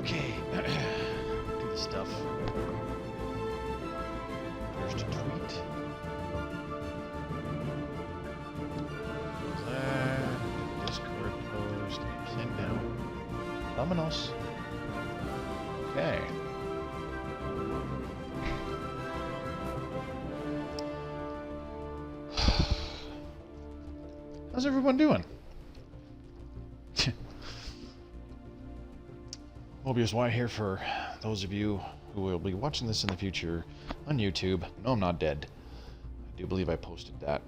Okay. Do the stuff. First to tweet. Discord post. Send now. Vámonos. Okay. How's everyone doing? Mobius Y here for those of you who will be watching this in the future on YouTube. No, I'm not dead. I do believe I posted that.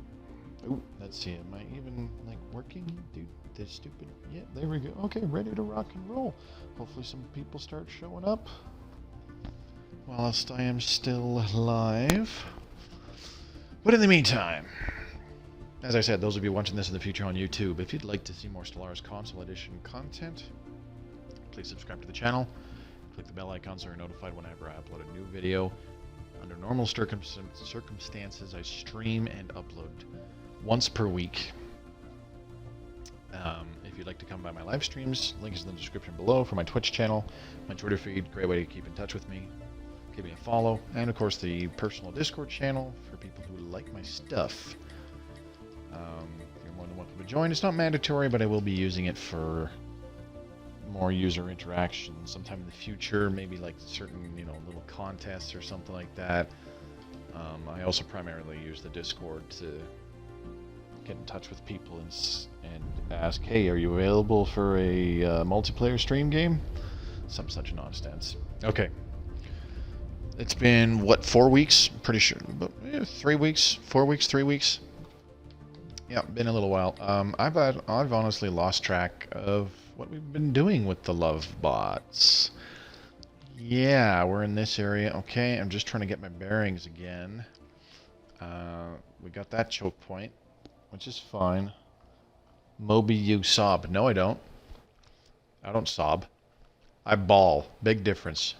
Ooh, let's see, am I even, like, working? Dude, this stupid... Yeah, there we go. Okay, ready to rock and roll. Hopefully some people start showing up whilst I am still alive. But in the meantime, as I said, those of you watching this in the future on YouTube, if you'd like to see more Stellaris Console Edition content, please subscribe to the channel. Click the bell icon so you're notified whenever I upload a new video. Under normal circumstances, I stream and upload once per week. If you'd like to come by my live streams, link is in the description below for my Twitch channel, my Twitter feed, great way to keep in touch with me. Give me a follow, and of course the personal Discord channel for people who like my stuff. You're more than welcome to join. It's not mandatory, but I will be using it for more user interaction sometime in the future, maybe like certain, little contests or something like that. I also primarily use the Discord to get in touch with people and ask, hey, are you available for a multiplayer stream game? Some such nonsense. Okay. It's been, what, 4 weeks? Pretty sure, but 3 weeks, 4 weeks, 3 weeks. Yeah, been a little while. I've honestly lost track of what we've been doing with the Lovebots. Yeah, we're in this area. Okay, I'm just trying to get my bearings again. We got that choke point, which is fine. Moby, you sob. No, I don't. I don't sob. I bawl. Big difference.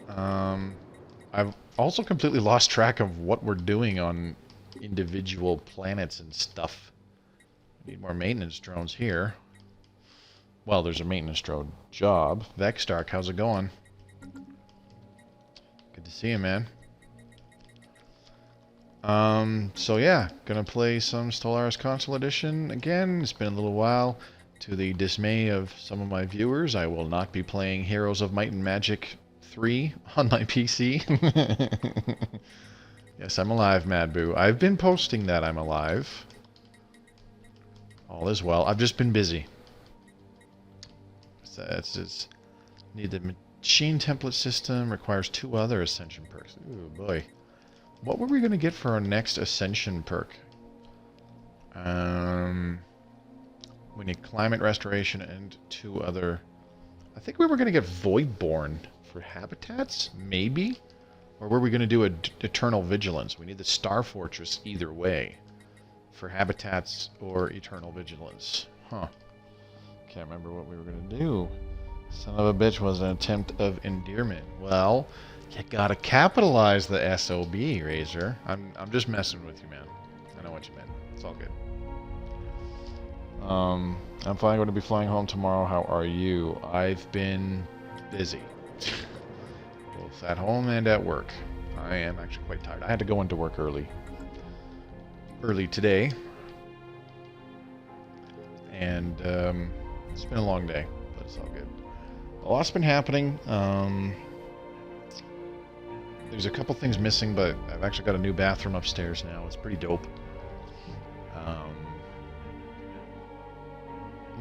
I've also completely lost track of what we're doing on individual planets and stuff. Need more maintenance drones here. Well, there's a maintenance drone job. Vextark, how's it going? Good to see you, man. So yeah, gonna play some Stellaris Console Edition again. It's been a little while. To the dismay of some of my viewers, I will not be playing Heroes of Might and Magic 3 on my PC. Yes, I'm alive, Mad Boo. I've been posting that I'm alive. All is well. I've just been busy. It's need the machine template system. Requires 2 other ascension perks. Ooh boy, what were we gonna get for our next ascension perk? We need climate restoration and 2 other. I think we were gonna get Voidborn for habitats, maybe, or were we gonna do eternal vigilance? We need the Star Fortress either way. For habitats or eternal vigilance. Huh. Can't remember what we were going to do. Son of a bitch was an attempt of endearment. Well, you gotta capitalize the SOB, Razor. I'm just messing with you, man. I know what you meant. It's all good. I'm finally going to be flying home tomorrow. How are you? I've been busy. Both at home and at work. I am actually quite tired. I had to go into work early today, and it's been a long day, but it's all good. A lot's been happening. There's a couple things missing, but I've actually got a new bathroom upstairs now. It's pretty dope.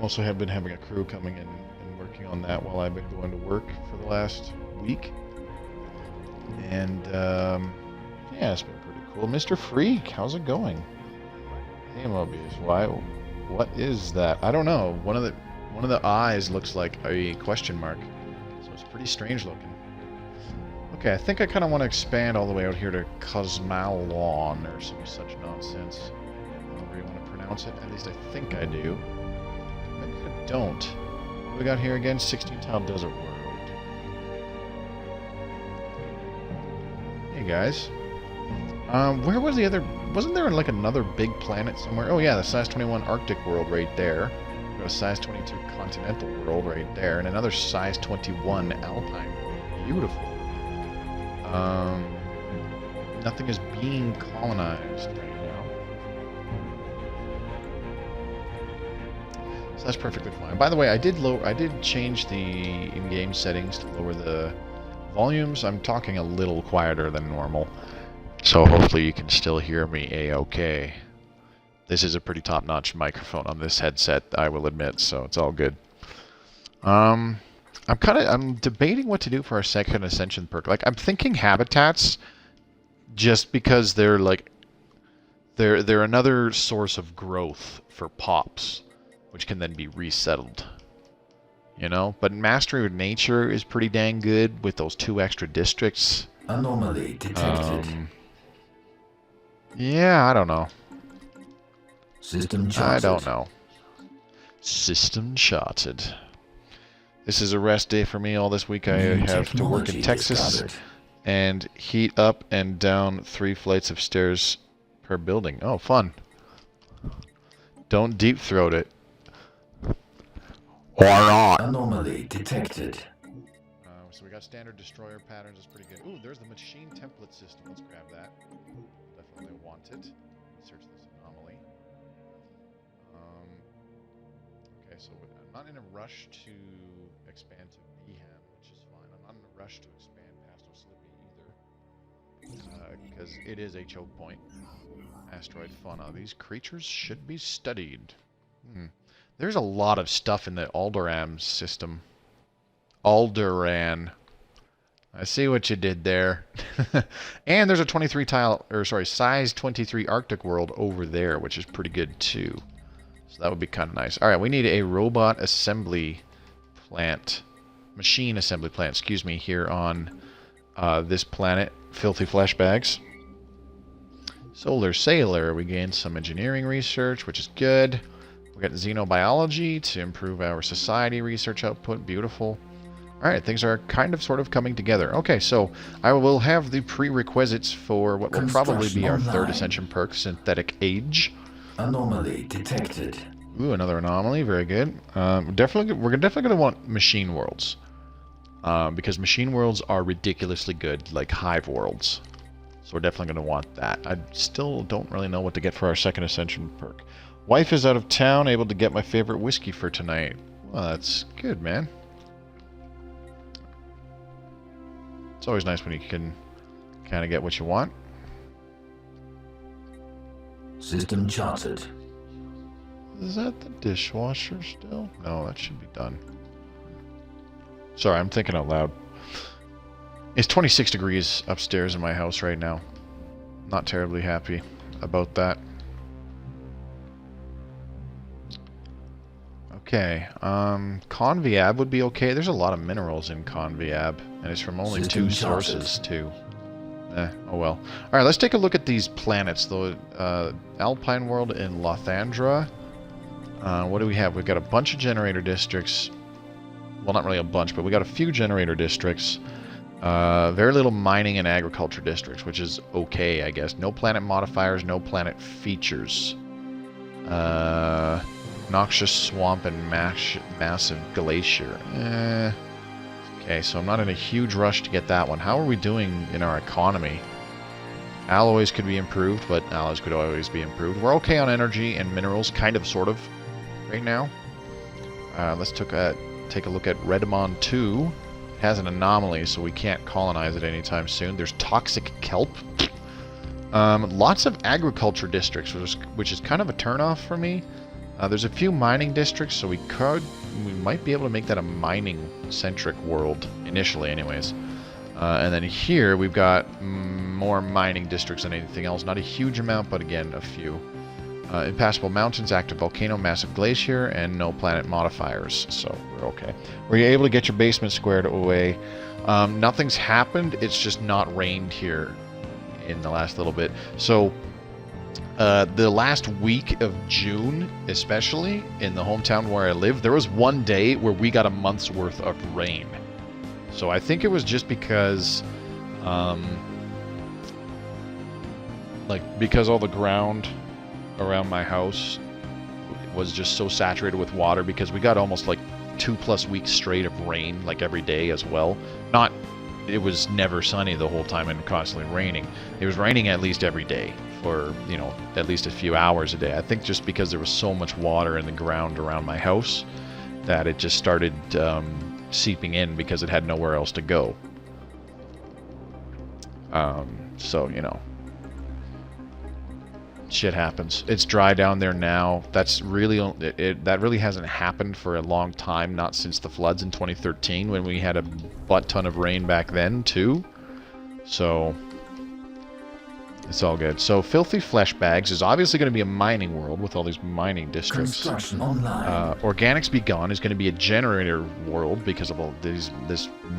Also have been having a crew coming in and working on that while I've been going to work for the last week, and yeah, it's been pretty cool. Mr. Freak, how's it going? Hey Mobius, why? What is that? I don't know. One of the eyes looks like a question mark, so it's pretty strange looking. Okay, I think I kind of want to expand all the way out here to Cosmalon or some such nonsense. However you want to pronounce it. At least I think I do. Maybe I don't. What do we got here again? 16-tile desert world. Hey guys. Where was the other... Wasn't there like another big planet somewhere? Oh yeah, the size 21 Arctic world right there. a size 22 continental world right there, and another size 21 alpine world. Beautiful. Nothing is being colonized right now. So that's perfectly fine. By the way, I did change the in-game settings to lower the volumes. I'm talking a little quieter than normal, so hopefully you can still hear me a-okay. This is a pretty top-notch microphone on this headset, I will admit, so it's all good. I'm debating what to do for our second ascension perk. Like, I'm thinking habitats, just because they're like they're another source of growth for pops, which can then be resettled. You know, but Mastery with Nature is pretty dang good with those 2 extra districts. Anomaly detected. Yeah, I don't know. System charted. I don't know. System charted. This is a rest day for me all this week. I have to work in Texas discovered. and heat up and down 3 flights of stairs per building. Oh, fun. Don't deep throat it. Or not. Anomaly detected. So we got standard destroyer patterns. That's pretty good. Ooh, there's the machine template system. Let's grab that. Definitely want it. Search this anomaly. Okay, so I'm not in a rush to expand to Beham, which is fine. I'm not in a rush to expand past Oslippy either, because it is a choke point. Asteroid fauna. These creatures should be studied. There's a lot of stuff in the Alderaan system. Alderaan. I see what you did there. And there's a size 23 Arctic world over there, which is pretty good too. So that would be kind of nice. All right, we need a robot assembly plant, machine assembly plant, excuse me, here on this planet. Filthy flesh bags. Solar Sailor. We gained some engineering research, which is good. We got xenobiology to improve our society research output. Beautiful. Alright, things are kind of sort of coming together. Okay, so I will have the prerequisites for what will probably be our third ascension perk, Synthetic Age. Anomaly detected. Ooh, another anomaly. Very good. We're definitely going to want machine worlds. Because machine worlds are ridiculously good, like hive worlds. So we're definitely going to want that. I still don't really know what to get for our second ascension perk. Wife is out of town, able to get my favorite whiskey for tonight. Well, that's good, man. It's always nice when you can kind of get what you want. System charted. Is that the dishwasher still? No, that should be done. Sorry, I'm thinking out loud. It's 26 degrees upstairs in my house right now. Not terribly happy about that. Okay, Conviab would be okay. There's a lot of minerals in Conviab, and it's from only 2 sources, too. Oh well. Alright, let's take a look at these planets, the Alpine World in Lothandra. What do we have? We've got a bunch of generator districts. Well, not really a bunch, but we got a few generator districts. Very little mining and agriculture districts, which is okay, I guess. No planet modifiers, no planet features. Noxious swamp and massive glacier. Okay, so I'm not in a huge rush to get that one. How are we doing in our economy? Alloys could be improved, but alloys could always be improved. We're okay on energy and minerals, kind of, sort of, right now. Let's take a look at Redmond 2. It has an anomaly, so we can't colonize it anytime soon. There's toxic kelp. Lots of agriculture districts, which is kind of a turnoff for me. There's a few mining districts, so we might be able to make that a mining-centric world, initially anyways. And then here we've got more mining districts than anything else. Not a huge amount, but again, a few. Impassable mountains, active volcano, massive glacier, and no planet modifiers, so we're okay. Were you able to get your basement squared away? Nothing's happened, it's just not rained here in the last little bit. So the last week of June, especially in the hometown where I live, there was one day where we got a month's worth of rain. So I think it was just because because all the ground around my house was just so saturated with water because we got almost like 2+ weeks straight of rain, like every day as well. Not, it was never sunny the whole time and constantly raining. It was raining at least every day for, you know, at least a few hours a day. I think just because there was so much water in the ground around my house that it just started seeping in because it had nowhere else to go. So, you know, shit happens. It's dry down there now. That's really that really hasn't happened for a long time, not since the floods in 2013 when we had a butt ton of rain back then too. So it's all good. So Filthy Flesh Bags is obviously going to be a mining world with all these mining districts. Construction online. Organics Be Gone is going to be a generator world because of all this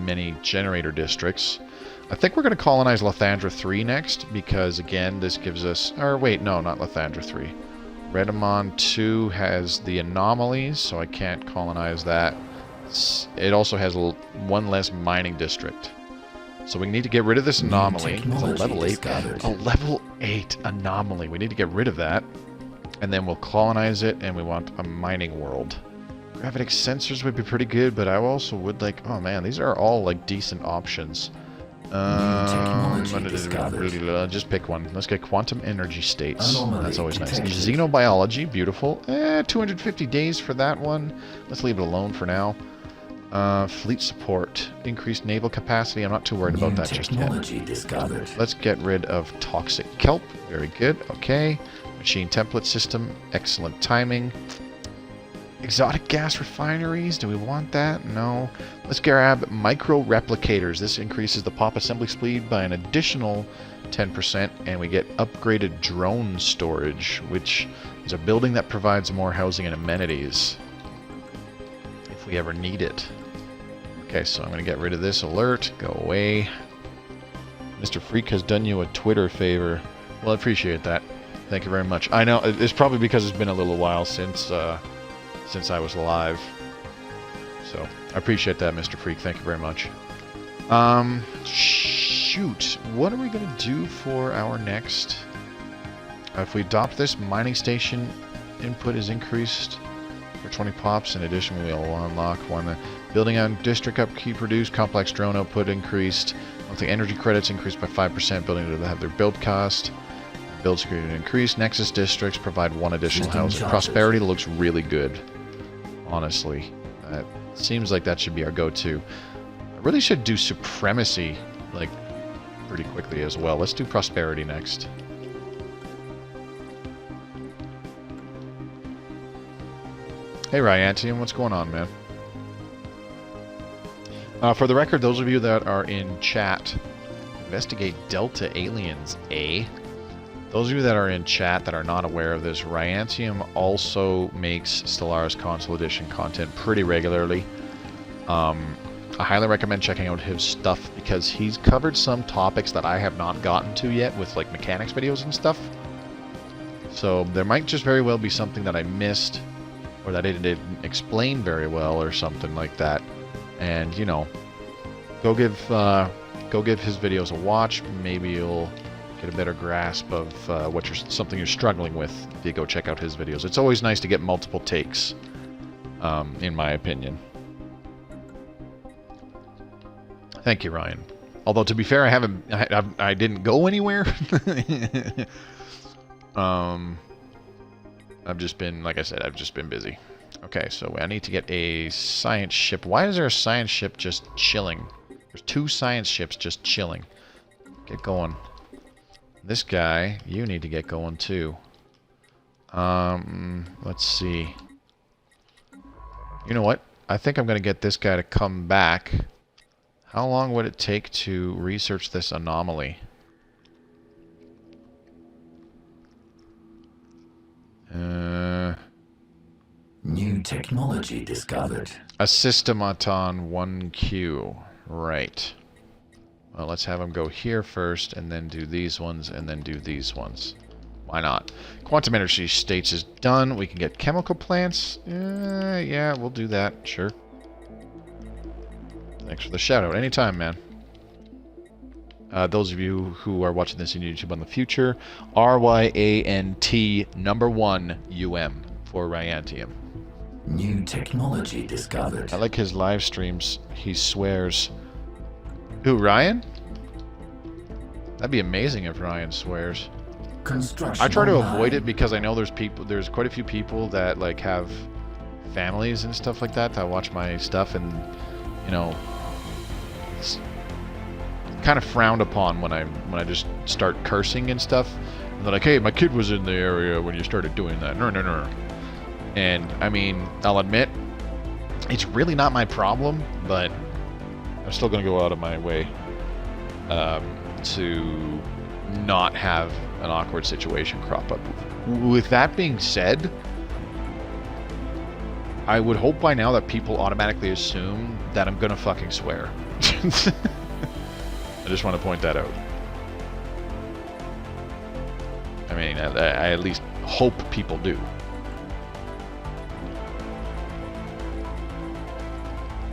many generator districts. I think we're going to colonize Lathandra 3 next, because, again, this gives us... Or, wait, no, not Lathandra 3. Redamon 2 has the anomalies, so I can't colonize that. It also has one less mining district. So we need to get rid of this anomaly. It's a level 8. A level 8 anomaly. We need to get rid of that. And then we'll colonize it, and we want a mining world. Gravitic sensors would be pretty good, but I also would like... Oh, man, these are all, like, decent options. Just pick one. Let's get quantum energy states. That's always nice. Xenobiology, beautiful. 250 days for that one. Let's leave it alone for now. Fleet support, increased naval capacity. I'm not too worried about that just yet. Let's get rid of toxic kelp. Very good. Okay. Machine template system. Excellent timing. Exotic gas refineries, do we want that? No. Let's grab micro replicators. This increases the pop assembly speed by an additional 10%, and we get upgraded drone storage, which is a building that provides more housing and amenities if we ever need it. Okay, so I'm going to get rid of this alert. Go away. Mr. Freak has done you a Twitter favor. Well, I appreciate that. Thank you very much. I know, it's probably because it's been a little while since I was alive. So, I appreciate that, Mr. Freak. Thank you very much. Shoot. What are we going to do for our next... if we adopt this, mining station input is increased for 20 pops. In addition, we'll unlock one. Building on district upkeep reduced. Complex drone output increased. Monthly energy credits increased by 5%. Building to have their build cost. Build security increased. Nexus districts provide one additional housing. Prosperity looks really good. Honestly, it seems like that should be our go-to. I really should do supremacy, like, pretty quickly as well. Let's do prosperity next. Hey, Ryantium, what's going on, man? For the record, those of you that are in chat, investigate Delta aliens, eh? Those of you that are in chat that are not aware of this, Ryantium also makes Stellaris Console Edition content pretty regularly. I highly recommend checking out his stuff because he's covered some topics that I have not gotten to yet with like mechanics videos and stuff. So there might just very well be something that I missed or that I didn't explain very well or something like that. And, you know, go give his videos a watch. Maybe you'll get a better grasp of something you're struggling with if you go check out his videos. It's always nice to get multiple takes, in my opinion. Thank you, Ryan. Although to be fair, I didn't go anywhere. I've just been, like I said, I've just been busy. Okay, so I need to get a science ship. Why is there a science ship just chilling? There's 2 science ships just chilling. Get going. This guy, you need to get going too. Let's see. You know what? I think I'm going to get this guy to come back. How long would it take to research this anomaly? New technology discovered. A Systematon 1Q. Right. Well, let's have him go here first, and then do these ones, and then do these ones. Why not? Quantum energy states is done. We can get chemical plants. Yeah, we'll do that. Sure. Thanks for the shout-out. Anytime, man. Those of you who are watching this on YouTube on the future, RYANT #1 UM. for Ryantium. New technology discovered. I like his live streams. He swears. Who, Ryan? That'd be amazing if Ryan swears. Construction I try to online. avoid it because I know there's quite a few people that like have families and stuff like that watch my stuff, and you know, it's kind of frowned upon when I just start cursing and stuff. And they're like, hey, my kid was in the area when you started doing that. No. And I mean, I'll admit, it's really not my problem, but I'm still going to go out of my way to not have an awkward situation crop up. With that being said, I would hope by now that people automatically assume that I'm going to fucking swear. I just want to point that out. I mean, I at least hope people do.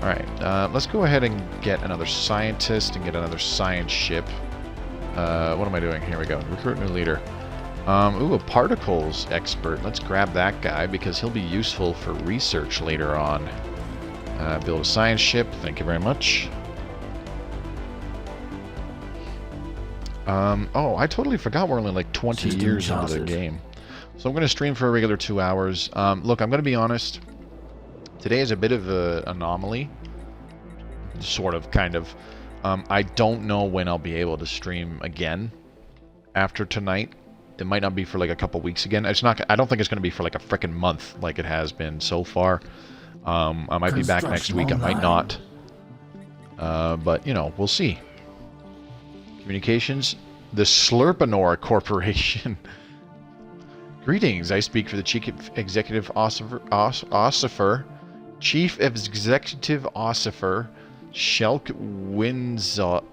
Alright, let's go ahead and get another scientist and get another science ship. What am I doing? Here we go. Recruit new leader. Ooh, a particles expert. Let's grab that guy because he'll be useful for research later on. Build a science ship. Thank you very much. Oh, I totally forgot we're only like 20 System years into the charted. game. So I'm going to stream for a regular 2 hours. Look, I'm going to be honest. Today is a bit of an anomaly. Sort of, kind of. I don't know when I'll be able to stream again after tonight. It might not be for like a couple weeks again. It's not. I don't think it's going to be for like a frickin' month like it has been so far. I might be back next week. I might not. But, you know, we'll see. Communications. The Slurpanor Corporation. Greetings. I speak for the Chief Executive Ossifer. Chief Executive Ossifer. Shelk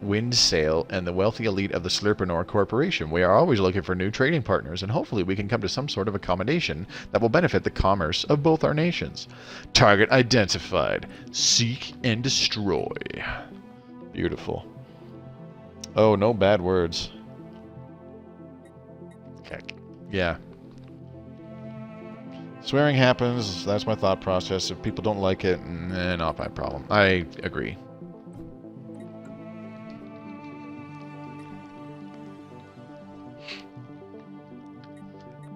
Windsail and the wealthy elite of the Slurpanor Corporation. We are always looking for new trading partners, and hopefully we can come to some sort of accommodation that will benefit the commerce of both our nations. Target identified. Seek and destroy. Beautiful. Oh, no bad words. Okay. Yeah. Swearing happens. That's my thought process. If people don't like it, not my problem. I agree.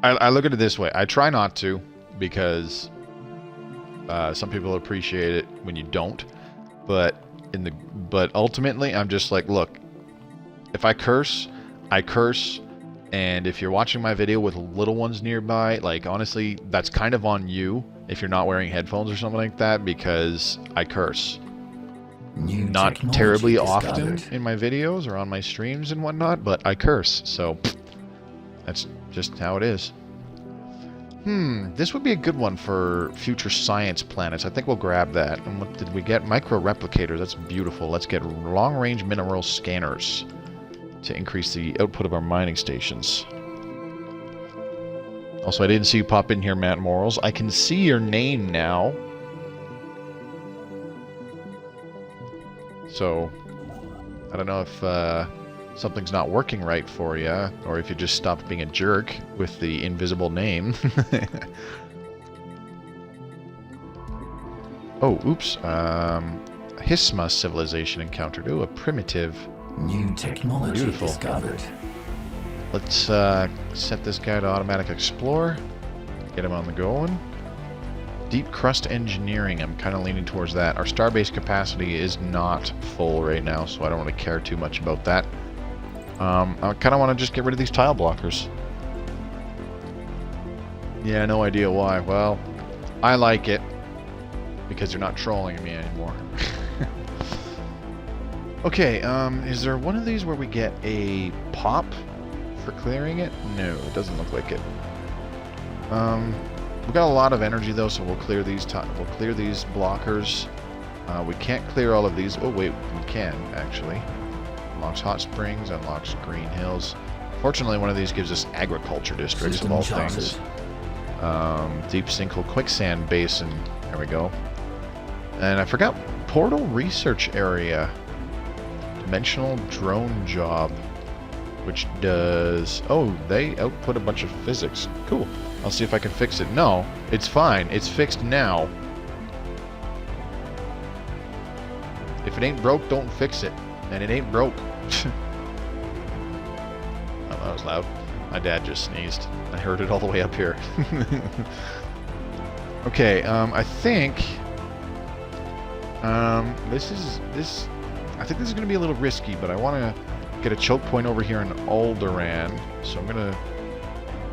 I look at it this way. I try not to, because some people appreciate it when you don't. But ultimately, I'm just like, look, if I curse, I curse. And if you're watching my video with little ones nearby, like, honestly, that's kind of on you if you're not wearing headphones or something like that, because I curse. Not terribly often in my videos or on my streams and whatnot, but I curse, so that's just how it is. This would be a good one for future science planets. I think we'll grab that. And what did we get? Micro-replicators. That's beautiful. Let's get long-range mineral scanners to increase the output of our mining stations. Also, I didn't see you pop in here, Matt Morals. I can see your name now. So, I don't know if something's not working right for you, or if you just stopped being a jerk with the invisible name. Oh, oops. Hisma civilization encountered. Ooh, a primitive. New technology Beautiful. discovered. Let's set this guy to automatic explore. Get him on the going. Deep crust engineering. I'm kind of leaning towards that. Our starbase capacity is not full right now, so I don't really care too much about that. I kind of want to just get rid of these tile blockers. Yeah, no idea why. Well, I like it because you're not trolling me anymore. Okay, is there one of these where we get a pop for clearing it? No, it doesn't look like it. We've got a lot of energy though, so we'll clear these blockers. We can't clear all of these. Oh wait, we can actually. Unlocks hot springs, unlocks green hills. Fortunately, one of these gives us agriculture districts of all things. Deep sinkhole quicksand basin. There we go. And I forgot portal research area. Dimensional drone job, which does... Oh, they output a bunch of physics. Cool. I'll see if I can fix it. No, it's fine. It's fixed now. If it ain't broke, don't fix it. And it ain't broke. Oh, that was loud. My dad just sneezed. I heard it all the way up here. Okay, I think... I think this is going to be a little risky, but I want to get a choke point over here in Alderaan. So I'm going to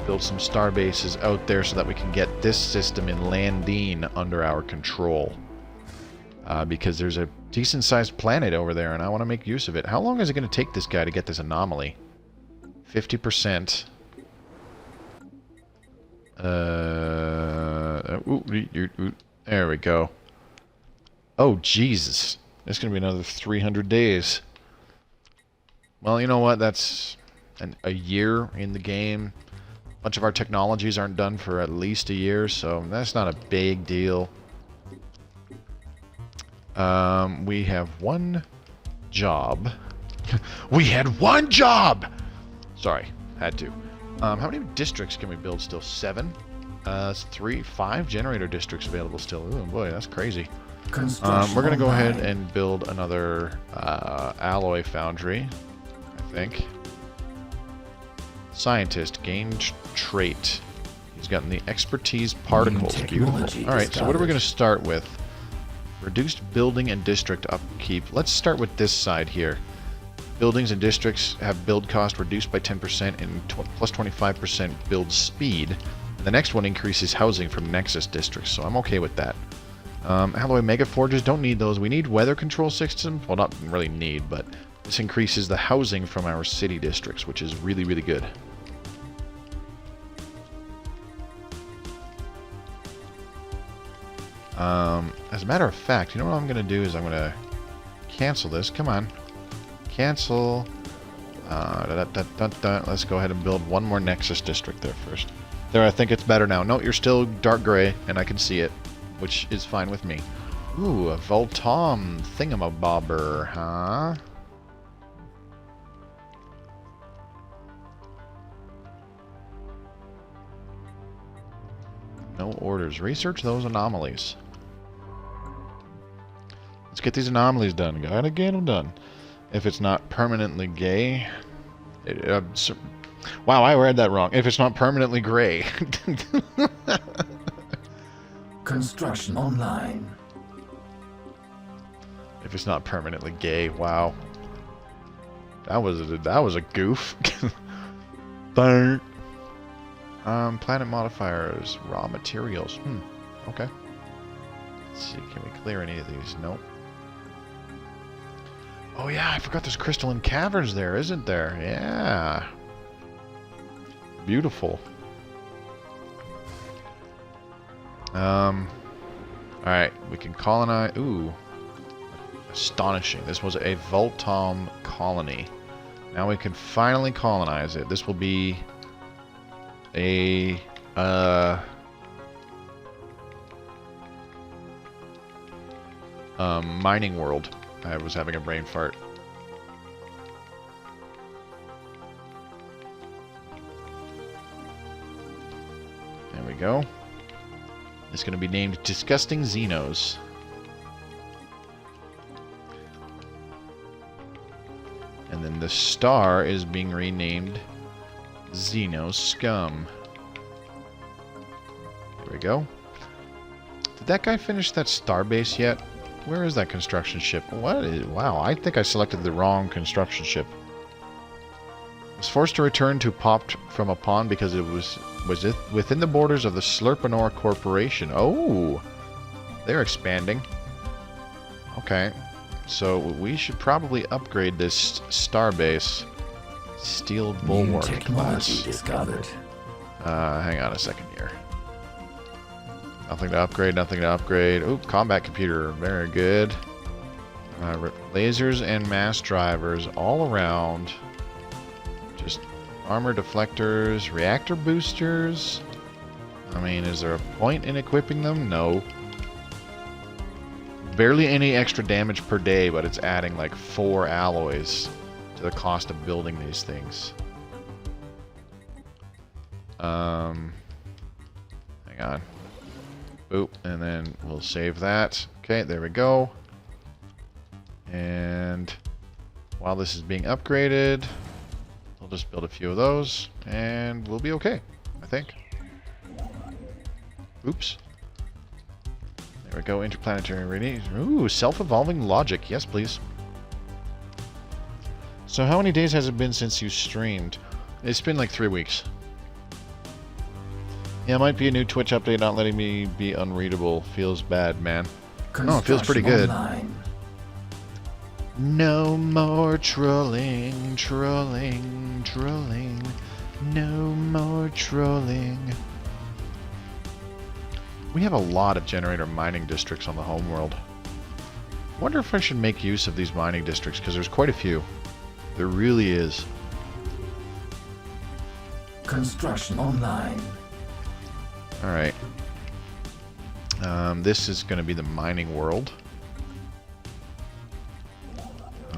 build some star bases out there so that we can get this system in Landine under our control. Because there's a decent-sized planet over there, and I want to make use of it. How long is it going to take this guy to get this anomaly? 50%. There we go. Oh, Jesus. It's going to be another 300 days. Well, you know what? That's a year in the game. A bunch of our technologies aren't done for at least a year, so that's not a big deal. We have one job. We had one job! Sorry, had to. How many districts can we build still? 7? 5 generator districts available still. Oh boy, that's crazy. We're going to go ahead and build another alloy foundry, I think. Scientist, gained trait. He's gotten the expertise particles. Beautiful. Alright, so what are we going to start with? Reduced building and district upkeep. Let's start with this side here. Buildings and districts have build cost reduced by 10% and plus 25% build speed. The next one increases housing from Nexus districts, so I'm okay with that. Alloy Mega Forges, don't need those. We need weather control systems. Well, not really need, but this increases the housing from our city districts, which is really, really good. As a matter of fact, you know what I'm going to do is I'm going to cancel this. Come on. Cancel. Let's go ahead and build one more Nexus district there first. There, I think it's better now. No, you're still dark gray, and I can see it, which is fine with me. Ooh, a Voltom thingamabobber, huh? No orders. Research those anomalies. Let's get these anomalies done. Gotta get them done. If it's not permanently gay... wow, I read that wrong. If it's not permanently gray. Construction online. If it's not permanently gay, wow. That was a goof. Planet modifiers, raw materials. Okay. Let's see, can we clear any of these? Nope. Oh yeah, I forgot there's crystalline caverns there, isn't there? Yeah. Beautiful. Alright, we can colonize. Ooh. Astonishing. This was a Voltom colony. Now we can finally colonize it. This will be a mining world. I was having a brain fart. There we go. It's going to be named Disgusting Xenos. And then the star is being renamed Xeno Scum. There we go. Did that guy finish that star base yet? Where is that construction ship? What is... Wow, I think I selected the wrong construction ship. Was forced to return to popped from a pond because it was within the borders of the Slurpanor Corporation. Oh! They're expanding. Okay. So we should probably upgrade this starbase. Steel Bulwark class. Discovered. Hang on a second here. Nothing to upgrade, nothing to upgrade. Ooh, combat computer. Very good. Lasers and mass drivers all around. Just armor deflectors, reactor boosters. I mean, is there a point in equipping them? No. Barely any extra damage per day, but it's adding like 4 alloys to the cost of building these things. Hang on. Boop, and then we'll save that. Okay, there we go. And while this is being upgraded, we'll just build a few of those, and we'll be okay, I think. Oops. There we go, interplanetary radiation. Ooh, self-evolving logic. Yes, please. So how many days has it been since you streamed? It's been like 3 weeks. Yeah, it might be a new Twitch update not letting me be unreadable. Feels bad, man. No, it feels pretty good. Online. No more trolling, trolling, trolling. No more trolling. We have a lot of generator mining districts on the homeworld. Wonder if I should make use of these mining districts, because there's quite a few. There really is. Construction online. Alright. This is going to be the mining world.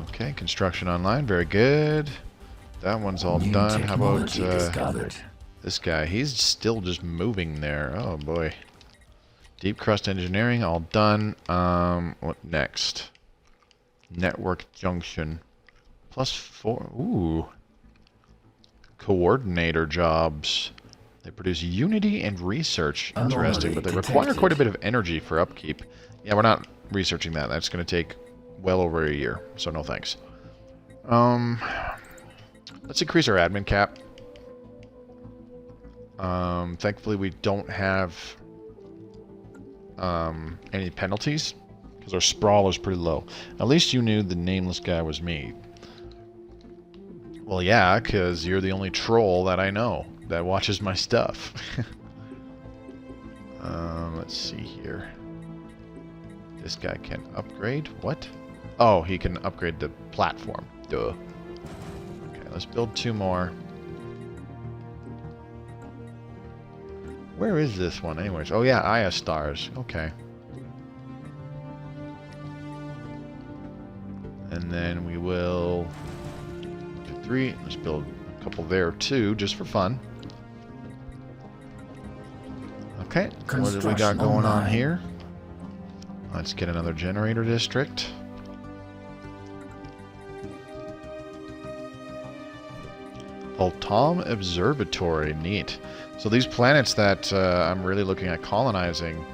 Okay, construction online. Very good. That one's all done. How about this guy? He's still just moving there. Oh boy. Deep crust engineering, all done. What next? Network junction. +4. Ooh. Coordinator jobs. They produce unity and research. Interesting, but they require quite a bit of energy for upkeep. Yeah, we're not researching that. That's going to take well over a year, so no thanks. Let's increase our admin cap. Thankfully, we don't have any penalties, because our sprawl is pretty low. At least you knew the nameless guy was me. Well, yeah, because you're the only troll that I know that watches my stuff. Let's see here. This guy can upgrade. What? Oh, he can upgrade the platform. Duh. Okay, let's build 2 more. Where is this one anyways? Oh yeah, Aya stars. Okay. And then we will do 3. Let's build a couple there too, just for fun. Okay, what do we got going on here? Let's get another generator district. Voltam Observatory, neat. So these planets that I'm really looking at colonizing,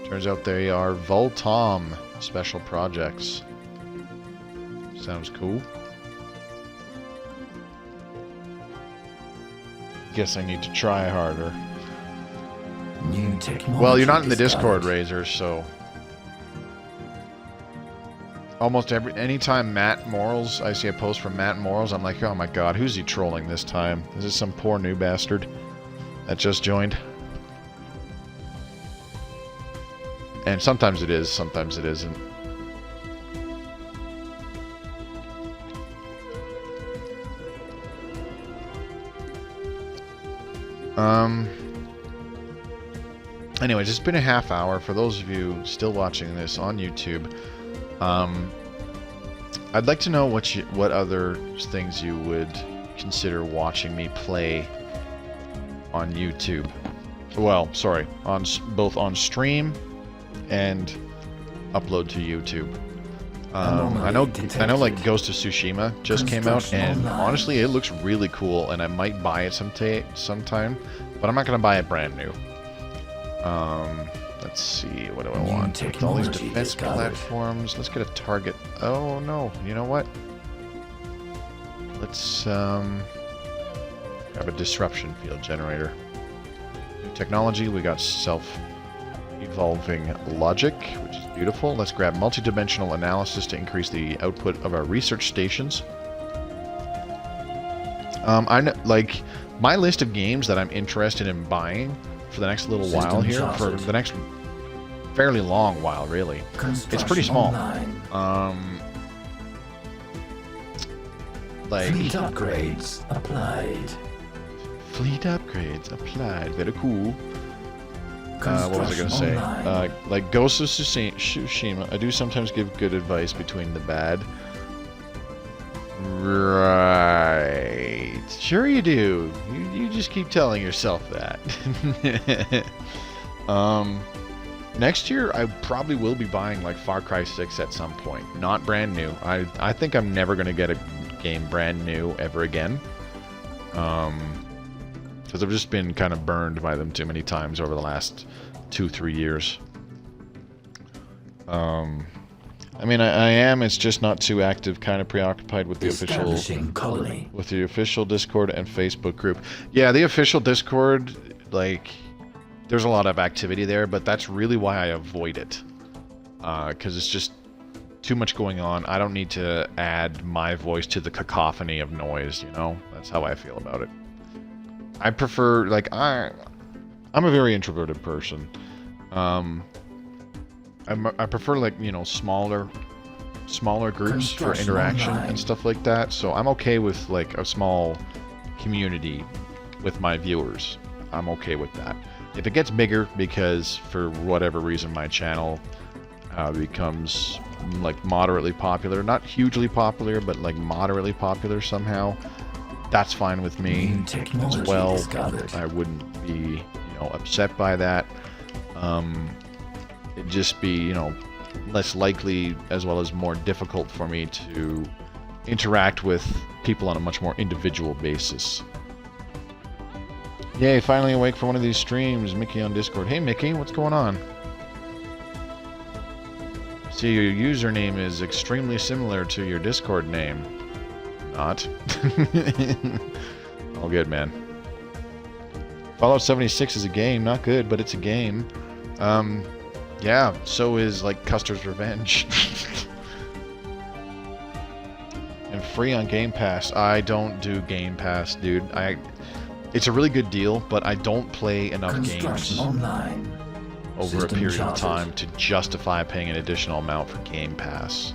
turns out they are Voltam special projects. Sounds cool. Guess I need to try harder. New technology. Well, you're not in the Discord, Razor, so almost anytime Matt Morals, I see a post from Matt Morals, I'm like, oh my god, who's he trolling this time? Is this some poor new bastard that just joined? And sometimes it is, sometimes it isn't. Anyways, it's been a half hour. For those of you still watching this on YouTube, I'd like to know what other things you would consider watching me play on YouTube. Well, sorry, both on stream and upload to YouTube. I know, like Ghost of Tsushima just came out, and honestly, it looks really cool, and I might buy it sometime, but I'm not gonna buy it brand new. Let's see, what do I want? With all these defense platforms, let's get a target. Oh no, you know what? Let's grab a disruption field generator. New technology, we got self-evolving logic, which is beautiful. Let's grab multi-dimensional analysis to increase the output of our research stations. I know, like, my list of games that I'm interested in buying for the next little while here, for the next fairly long while, really. It's pretty small. Like fleet upgrades applied. Fleet upgrades applied. Very cool. What was I going to say? Like Ghost of Tsushima, I do sometimes give good advice between the bad. Right. Sure you do. You just keep telling yourself that. Next year, I probably will be buying like Far Cry 6 at some point. Not brand new. I think I'm never going to get a game brand new ever again. Because I've just been kind of burned by them too many times over the last 2-3 years. I mean, I am. It's just not too active. Kind of preoccupied with the official Discord and Facebook group. Yeah, the official Discord, like, there's a lot of activity there, but that's really why I avoid it. Because it's just too much going on. I don't need to add my voice to the cacophony of noise, you know? That's how I feel about it. I prefer, like, I'm a very introverted person. I prefer, like, you know, smaller groups for interaction and stuff like that. So I'm okay with, like, a small community with my viewers. I'm okay with that. If it gets bigger because for whatever reason my channel becomes like moderately popular, not hugely popular, but like moderately popular somehow, that's fine with me as well. I wouldn't be, you know, upset by that. It'd just be, you know, less likely as well as more difficult for me to interact with people on a much more individual basis. Yay, finally awake for one of these streams. Mickey on Discord. Hey Mickey, what's going on? See, your username is extremely similar to your Discord name. Not. All good, man. Fallout 76 is a game. Not good, but it's a game. Yeah, so is, like, Custer's Revenge. And free on Game Pass. I don't do Game Pass, dude. It's a really good deal, but I don't play enough games over a period of time to justify paying an additional amount for Game Pass.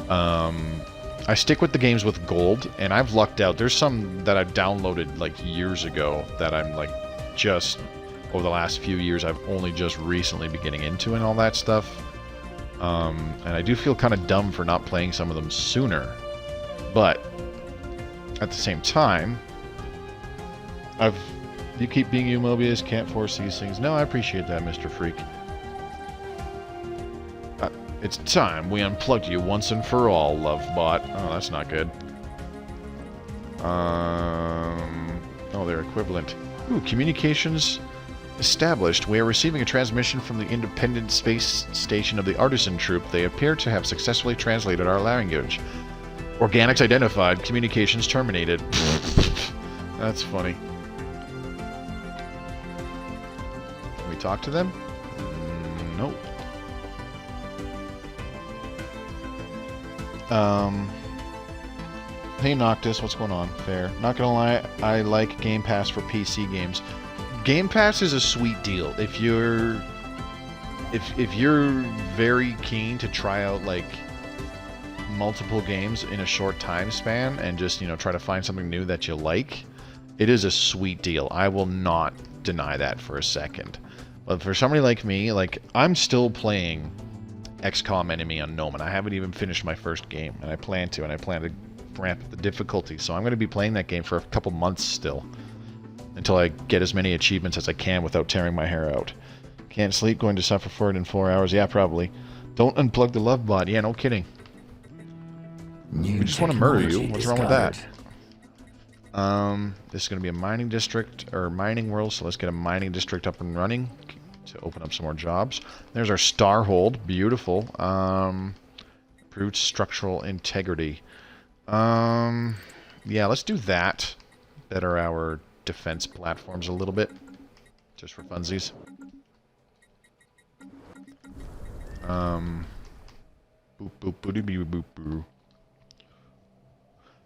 I stick with the games with gold, and I've lucked out. There's some that I've downloaded like years ago that I'm like just over the last few years I've only just recently been getting into and all that stuff. And I do feel kind of dumb for not playing some of them sooner, but at the same time, you keep being you, Mobius. Can't force these things. No, I appreciate that, Mr. Freak. It's time we unplugged you once and for all, Lovebot. Oh, that's not good. Oh, they're equivalent. Ooh, communications established. We are receiving a transmission from the Independent Space Station of the Artisan Troop. They appear to have successfully translated our language. Organics identified. Communications terminated. That's funny. Can we talk to them? Nope. Hey Noctis, what's going on? Fair. Not gonna lie, I like Game Pass for PC games. Game Pass is a sweet deal. If you're very keen to try out like multiple games in a short time span and just, you know, try to find something new that you like, it is a sweet deal. I will not deny that for a second. But for somebody like me, like, I'm still playing XCOM Enemy Unknown, and I haven't even finished my first game, and I plan to ramp up the difficulty, so I'm going to be playing that game for a couple months still, until I get as many achievements as I can without tearing my hair out. Can't sleep, going to suffer for it in 4 hours. Yeah, probably. Don't unplug the Lovebot. Yeah, no kidding. We just want to murder you. What's wrong with that? This is going to be a mining district, or mining world, so let's get a mining district up and running to open up some more jobs. There's our star hold. Beautiful. Improved structural integrity. Yeah, let's do that. Better our defense platforms a little bit. Just for funsies. Boop, boop, boop, boop, boop, boop.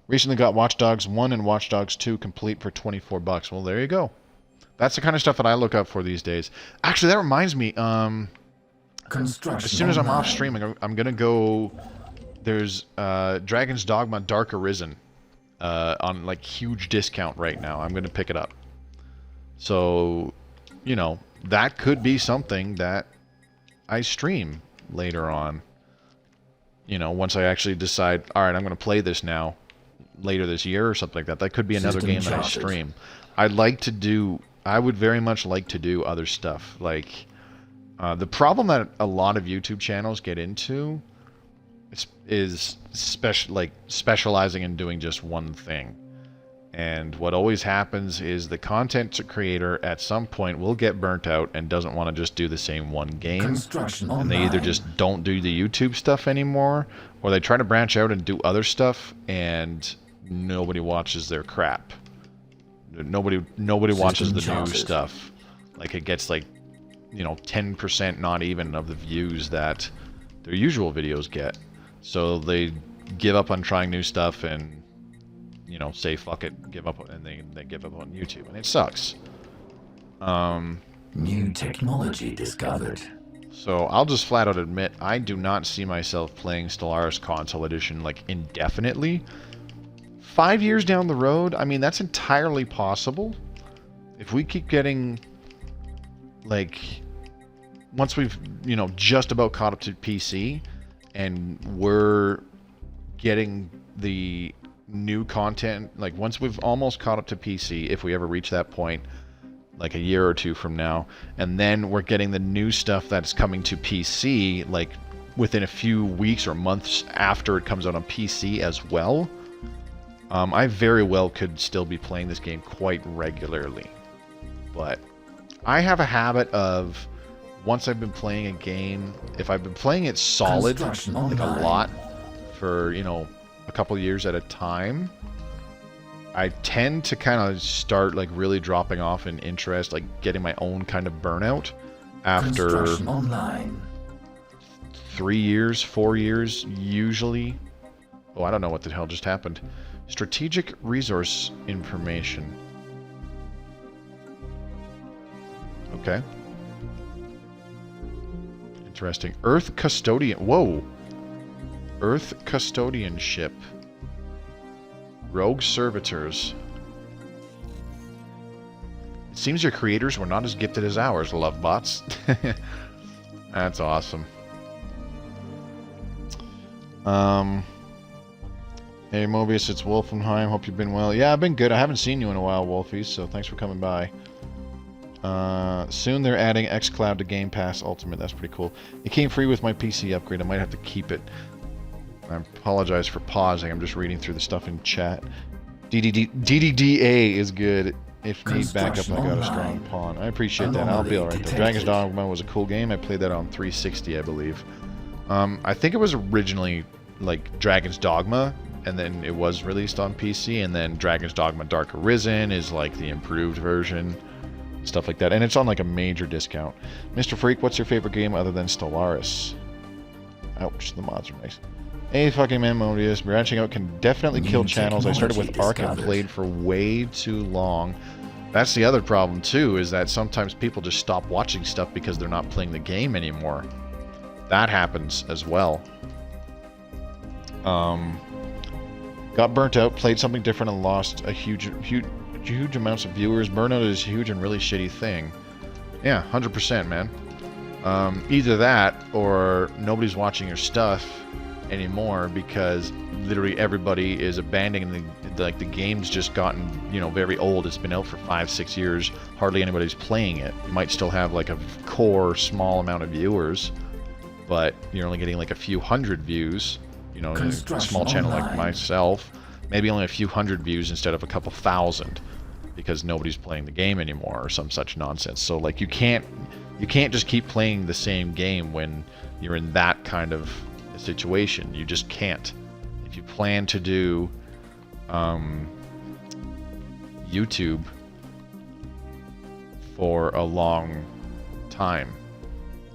Recently got Watch Dogs 1 and Watch Dogs 2 complete for $24. Well, there you go. That's the kind of stuff that I look up for these days. Actually, that reminds me, as soon as I'm off streaming, I'm going to go... There's Dragon's Dogma Dark Arisen on, like, huge discount right now. I'm going to pick it up. So, you know, that could be something that I stream later on. You know, once I actually decide, alright, I'm going to play this now, later this year or something like that. That could be another game that I stream. I'd like to do I would very much like to do other stuff. Like, the problem that a lot of YouTube channels get into is specializing in doing just one thing. And what always happens is the content creator at some point will get burnt out and doesn't want to just do the same one game. And they either just don't do the YouTube stuff anymore, or they try to branch out and do other stuff, and nobody watches their crap. Nobody watches the new stuff. Like, it gets like, you know, 10% not even of the views that their usual videos get. So they give up on trying new stuff and, you know, say fuck it, give up, and they give up on YouTube, and it sucks. New technology discovered. So I'll just flat out admit, I do not see myself playing Stellaris Console Edition like indefinitely. 5 years down the road, I mean, that's entirely possible. If we keep getting, like, once we've, you know, just about caught up to PC, and we're getting the new content, like once we've almost caught up to PC, if we ever reach that point, like a year or two from now, and then we're getting the new stuff that's coming to PC, like within a few weeks or months after it comes out on PC as well, I very well could still be playing this game quite regularly. But I have a habit of, once I've been playing a game, if I've been playing it solid, like a lot, for, you know, a couple years at a time, I tend to kind of start like really dropping off in interest, like getting my own kind of burnout after 3 years, 4 years usually. Oh, I don't know what the hell just happened. Strategic resource information. Okay. Interesting. Earth Custodian. Whoa. Earth Custodian ship. Rogue servitors. It seems your creators were not as gifted as ours, Lovebots. That's awesome. Hey Mobius, it's Wolfenheim. Hope you've been well. Yeah, I've been good. I haven't seen you in a while, Wolfies, so thanks for coming by. Soon they're adding xCloud to Game Pass Ultimate. That's pretty cool. It came free with my PC upgrade. I might have to keep it. I apologize for pausing. I'm just reading through the stuff in chat. DDDA is good. If need backup, I got a strong pawn. I appreciate that. I'll be alright though. Dragon's Dogma was a cool game. I played that on 360, I believe. I think it was originally like Dragon's Dogma, and then it was released on PC, and then Dragon's Dogma Dark Arisen is like the improved version. Stuff like that. And it's on like a major discount. Mr. Freak, what's your favorite game other than Stellaris? Ouch, the mods are nice. Hey, fucking man, Mobius. Branching out can definitely kill channels. I started with Ark and played for way too long. That's the other problem, too, is that sometimes people just stop watching stuff because they're not playing the game anymore. That happens as well. Got burnt out, played something different, and lost a huge amounts of viewers. Burnout is a huge and really shitty thing. Yeah, 100%, man. Either that, or nobody's watching your stuff anymore because literally everybody is abandoning the game's just gotten, you know, very old. It's been out for 5-6 years. Hardly anybody's playing it. You might still have like a core small amount of viewers, but you're only getting like a few hundred views. You know, a small channel like myself, maybe only a few hundred views instead of a couple thousand, because nobody's playing the game anymore or some such nonsense. So like you can't just keep playing the same game when you're in that kind of situation. You just can't. If you plan to do YouTube for a long time,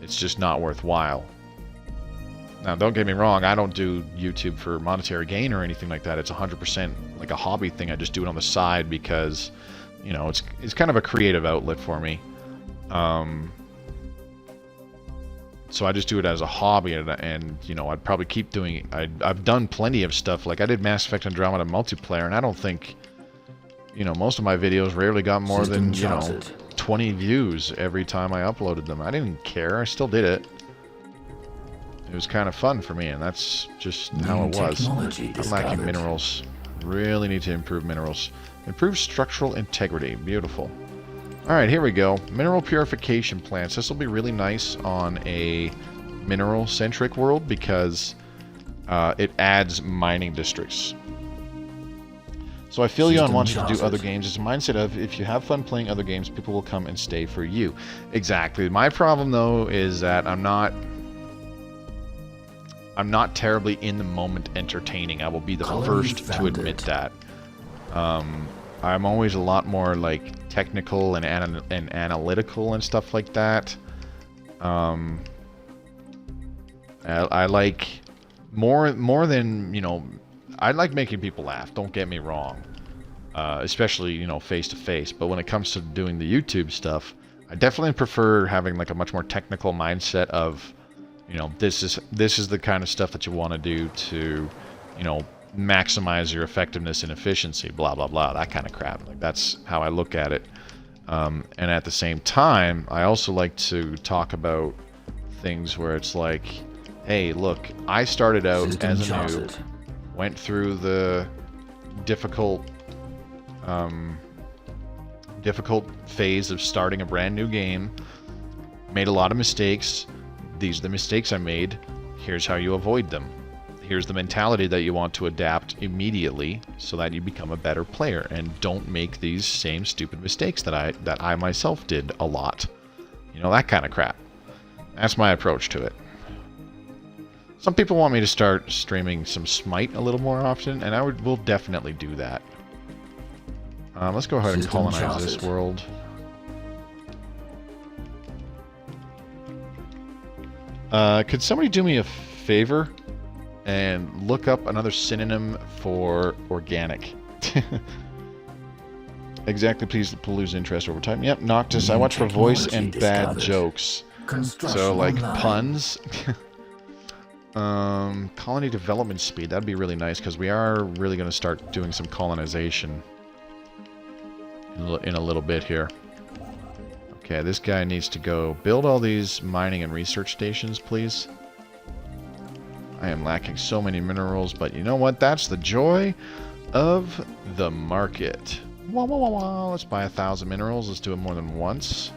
it's just not worthwhile. Now, don't get me wrong, I don't do YouTube for monetary gain or anything like that. It's 100% like a hobby thing. I just do it on the side because, you know, it's kind of a creative outlet for me. So I just do it as a hobby, and you know, I'd probably keep doing it. I've done plenty of stuff. Like I did Mass Effect Andromeda multiplayer, and I don't think, you know, most of my videos rarely got more than, you know, 20 views every time I uploaded them. I didn't care. I still did it. It was kind of fun for me, and that's just how it was. I'm lacking minerals. Really need to improve minerals. Improve structural integrity. Beautiful. Alright, here we go. Mineral purification plants. This will be really nice on a mineral-centric world because it adds mining districts. So I feel you on wanting to do other games. It's a mindset of if you have fun playing other games, people will come and stay for you. Exactly. My problem, though, is that I'm not terribly in the moment entertaining. I will be the first to admit that. I'm always a lot more like technical and analytical and stuff like that. I like more than, you know, I like making people laugh, don't get me wrong. Especially, you know, face to face. But when it comes to doing the YouTube stuff, I definitely prefer having like a much more technical mindset of, you know, this is the kind of stuff that you want to do to, you know, maximize your effectiveness and efficiency, blah blah blah, that kind of crap. Like, that's how I look at it. And at the same time, I also like to talk about things where it's like, hey, look, I started out as a noob, went through the difficult phase of starting a brand new game, made a lot of mistakes. These are the mistakes I made. Here's how you avoid them. Here's the mentality that you want to adapt immediately so that you become a better player and don't make these same stupid mistakes that I myself did a lot. You know, that kind of crap. That's my approach to it. Some people want me to start streaming some Smite a little more often, and will definitely do that. Let's go ahead and colonize this world. Could somebody do me a favor and look up another synonym for organic? Exactly, please lose interest over time. Yep, Noctis. I watch for voice and bad jokes. So, like, puns. Colony development speed. That'd be really nice, because we are really going to start doing some colonization in a little bit here. Okay, this guy needs to go build all these mining and research stations, please. I am lacking so many minerals, but you know what? That's the joy of the market. Wah, wah, wah, wah. Let's buy 1,000 minerals. Let's do it more than once.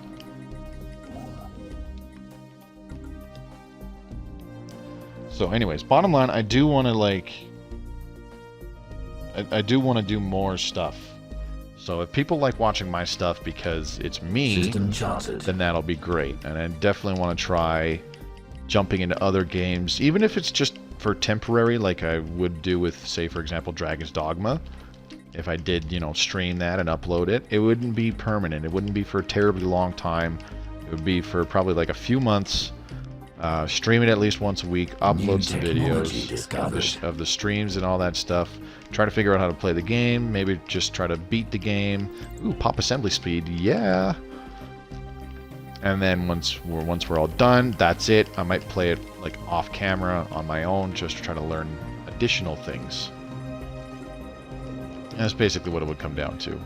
So anyways, bottom line, I do want to, like... I do want to do more stuff. So if people like watching my stuff because it's me, then that'll be great. And I definitely want to try jumping into other games, even if it's just for temporary, like I would do with, say, for example, Dragon's Dogma. If I did, you know, stream that and upload it, it wouldn't be permanent. It wouldn't be for a terribly long time. It would be for probably like a few months. Stream it at least once a week, upload some videos of the streams and all that stuff. Try to figure out how to play the game, maybe just try to beat the game. Ooh, pop assembly speed, yeah. And then once we're all done, that's it. I might play it like off camera on my own just to try to learn additional things. And that's basically what it would come down to.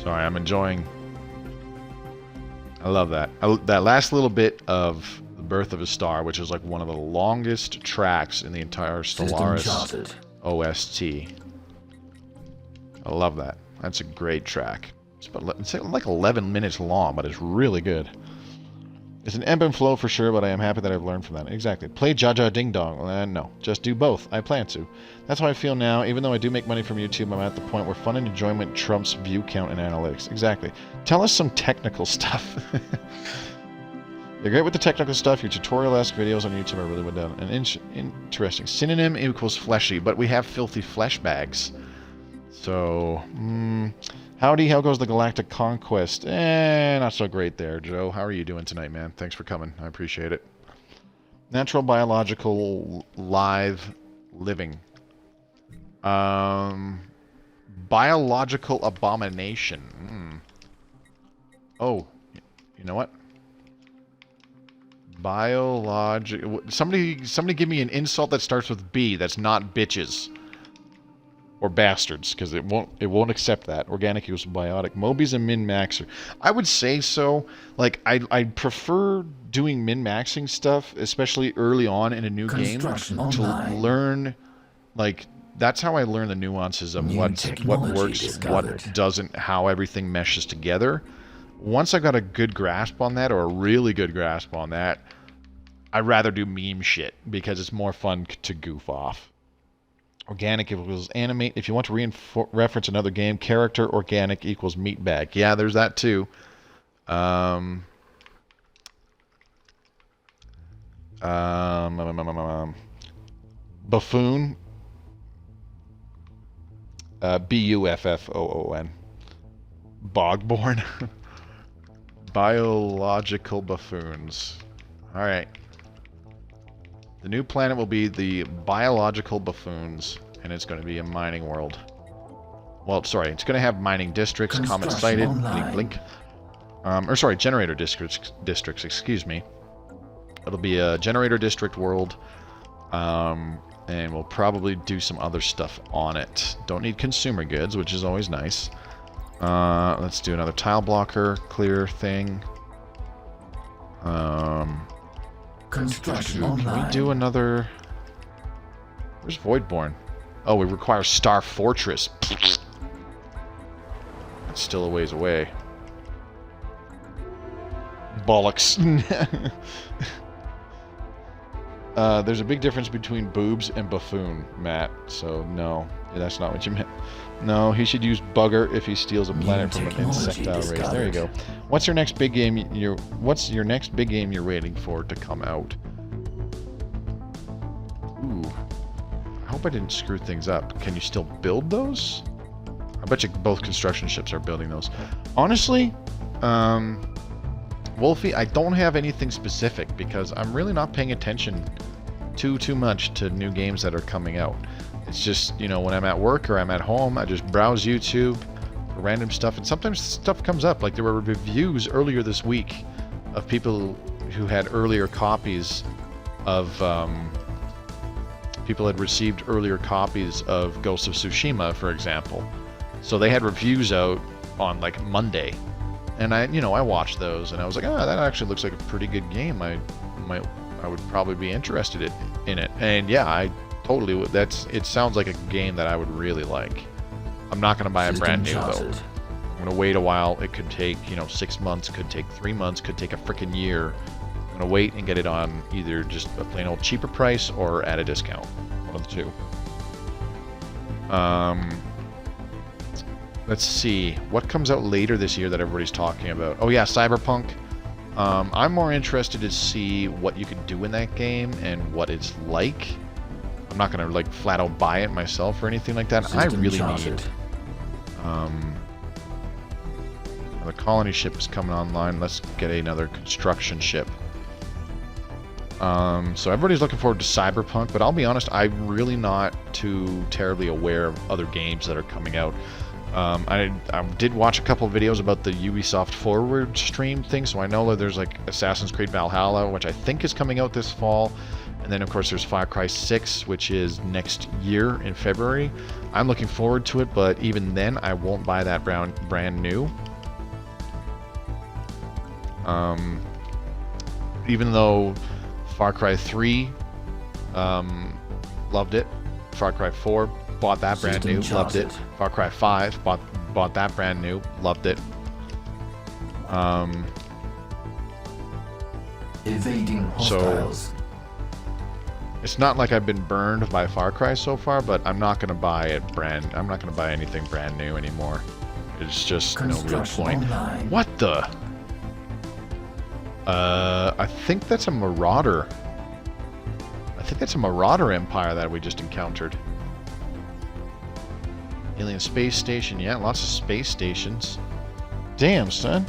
Sorry, I'm enjoying... I love that. That last little bit of The Birth of a Star, which is like one of the longest tracks in the entire Stellaris OST. I love that. That's a great track. It's like 11 minutes long, but it's really good. It's an ebb and flow for sure, but I am happy that I've learned from that. Exactly. Play Jaja Ding Dong. No, just do both. I plan to. That's how I feel now. Even though I do make money from YouTube, I'm at the point where fun and enjoyment trumps view count and analytics. Exactly. Tell us some technical stuff. You're great with the technical stuff. Your tutorial-esque videos on YouTube are really well done and interesting. Synonym equals fleshy, but we have filthy flesh bags. So, howdy, how goes the Galactic Conquest? Not so great there, Joe. How are you doing tonight, man? Thanks for coming. I appreciate it. Natural, biological, live, living. Biological abomination. Oh, you know what? Somebody give me an insult that starts with B that's not bitches. Or bastards, because it won't accept that. Organic equals biotic. Mobius a min-maxer. I would say so. Like, I prefer doing min-maxing stuff, especially early on in a new game, to learn, like, that's how I learn the nuances of New what technology works, discovered. what doesn't, how everything meshes together. Once I got a good grasp on that, or a really good grasp on that, I'd rather do meme shit because it's more fun to goof off. Organic equals animate. If you want to reference another game, character organic equals meatbag. Yeah, there's that too. Buffoon. Buffoon. Bogborn. Biological buffoons. Alright. The new planet will be the biological buffoons, and it's going to be a mining world. Well, sorry, it's going to have mining districts, comet sighted, blink blink. Or sorry, generator districts, excuse me. It'll be a generator district world, and we'll probably do some other stuff on it. Don't need consumer goods, which is always nice. Let's do another tile blocker, clear thing. Construction Can online. we do another... Where's Voidborn? Oh, we require Star Fortress. That's still a ways away. Bollocks. There's a big difference between boobs and buffoon, Matt. So, no. That's not what you meant. No, he should use bugger if he steals a planet from an insectile race. There you go. What's your next big game you're waiting for to come out? Ooh. I hope I didn't screw things up. Can you still build those? I bet you both construction ships are building those. Honestly, Wolfie, I don't have anything specific because I'm really not paying attention too much to new games that are coming out. It's just, you know, when I'm at work or I'm at home, I just browse YouTube for random stuff, and sometimes stuff comes up. Like there were reviews earlier this week of people who had earlier copies of, people had received earlier copies of Ghost of Tsushima, for example. So they had reviews out on like Monday, and I watched those, and I was like, oh, that actually looks like a pretty good game. I would probably be interested in it, and yeah, I totally would. It sounds like a game that I would really like. I'm not going to buy a brand new though. I'm going to wait a while. It could take 6 months, could take 3 months, could take a freaking year. I'm going to wait and get it on either just a plain old cheaper price or at a discount. One of the two. Let's see. What comes out later this year that everybody's talking about? Oh yeah, Cyberpunk. I'm more interested to see what you can do in that game and what it's like. I'm not going to like flat out buy it myself or anything like that. System I really charted. need the colony ship is coming online. Let's get another construction ship. So everybody's looking forward to Cyberpunk, but I'll be honest, I'm really not too terribly aware of other games that are coming out. I did watch a couple of videos about the Ubisoft Forward stream thing, so I know that there's like Assassin's Creed Valhalla, which I think is coming out this fall. And then, of course, there's Far Cry 6, which is next year in February. I'm looking forward to it, but even then, I won't buy that brand new. Even though Far Cry 3, loved it. Far Cry 4, bought that brand new, loved it. Far Cry 5, bought that brand new, loved it. Evading hostiles. It's not like I've been burned by Far Cry so far, but I'm not going to buy it I'm not going to buy anything brand new anymore. It's just no real point. Online. What the? I think that's a Marauder. I think that's a Marauder Empire that we just encountered. Alien space station, yeah, lots of space stations. Damn, son.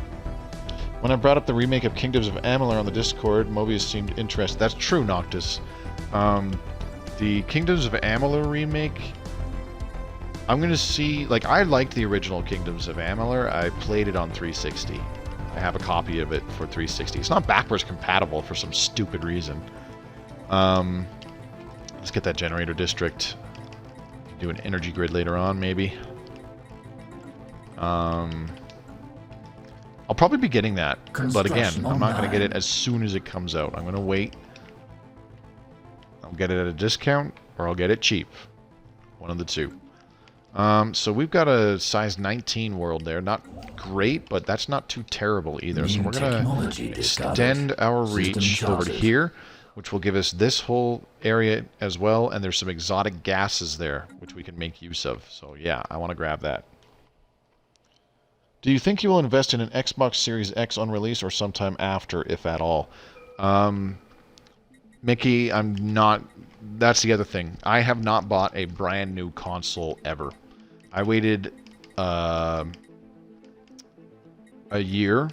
When I brought up the remake of Kingdoms of Amalur on the Discord, Mobius seemed interested. That's true, Noctis. The Kingdoms of Amalur remake, I'm gonna see, like, I liked the original Kingdoms of Amalur. I played it on 360. I have a copy of it for 360. It's not backwards compatible for some stupid reason. Let's get that generator district. Do an energy grid later on, maybe. I'll probably be getting that, but again, I'm not going to get it as soon as it comes out. I'm going to wait. I'll get it at a discount, or I'll get it cheap. One of the two. So we've got a size 19 world there. Not great, but that's not too terrible either. So we're going to extend our reach over to here, which will give us this whole area as well. And there's some exotic gases there, which we can make use of. So yeah, I want to grab that. Do you think you will invest in an Xbox Series X on release or sometime after, if at all? Mickey, I'm not... That's the other thing. I have not bought a brand new console ever. I waited a year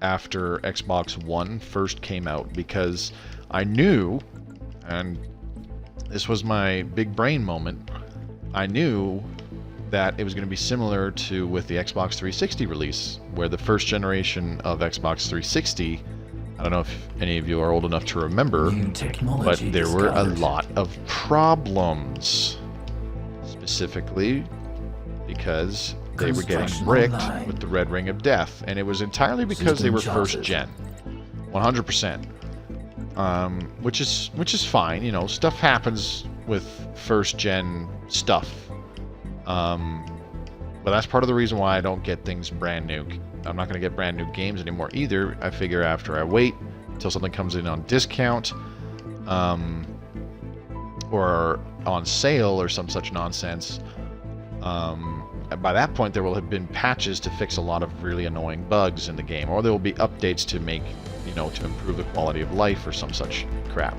after Xbox One first came out because I knew, and this was my big brain moment, I knew that it was going to be similar to with the Xbox 360 release, where the first generation of Xbox 360, I don't know if any of you are old enough to remember, but there were a lot of problems. Specifically because they were getting bricked with the red ring of death, and it was entirely because they were first gen. 100%. Which is fine, you know, stuff happens with first gen stuff. But that's part of the reason why I don't get things brand new. I'm not going to get brand new games anymore either. I figure after I wait until something comes in on discount, or on sale or some such nonsense, by that point there will have been patches to fix a lot of really annoying bugs in the game, or there will be updates to make, you know, to improve the quality of life or some such crap.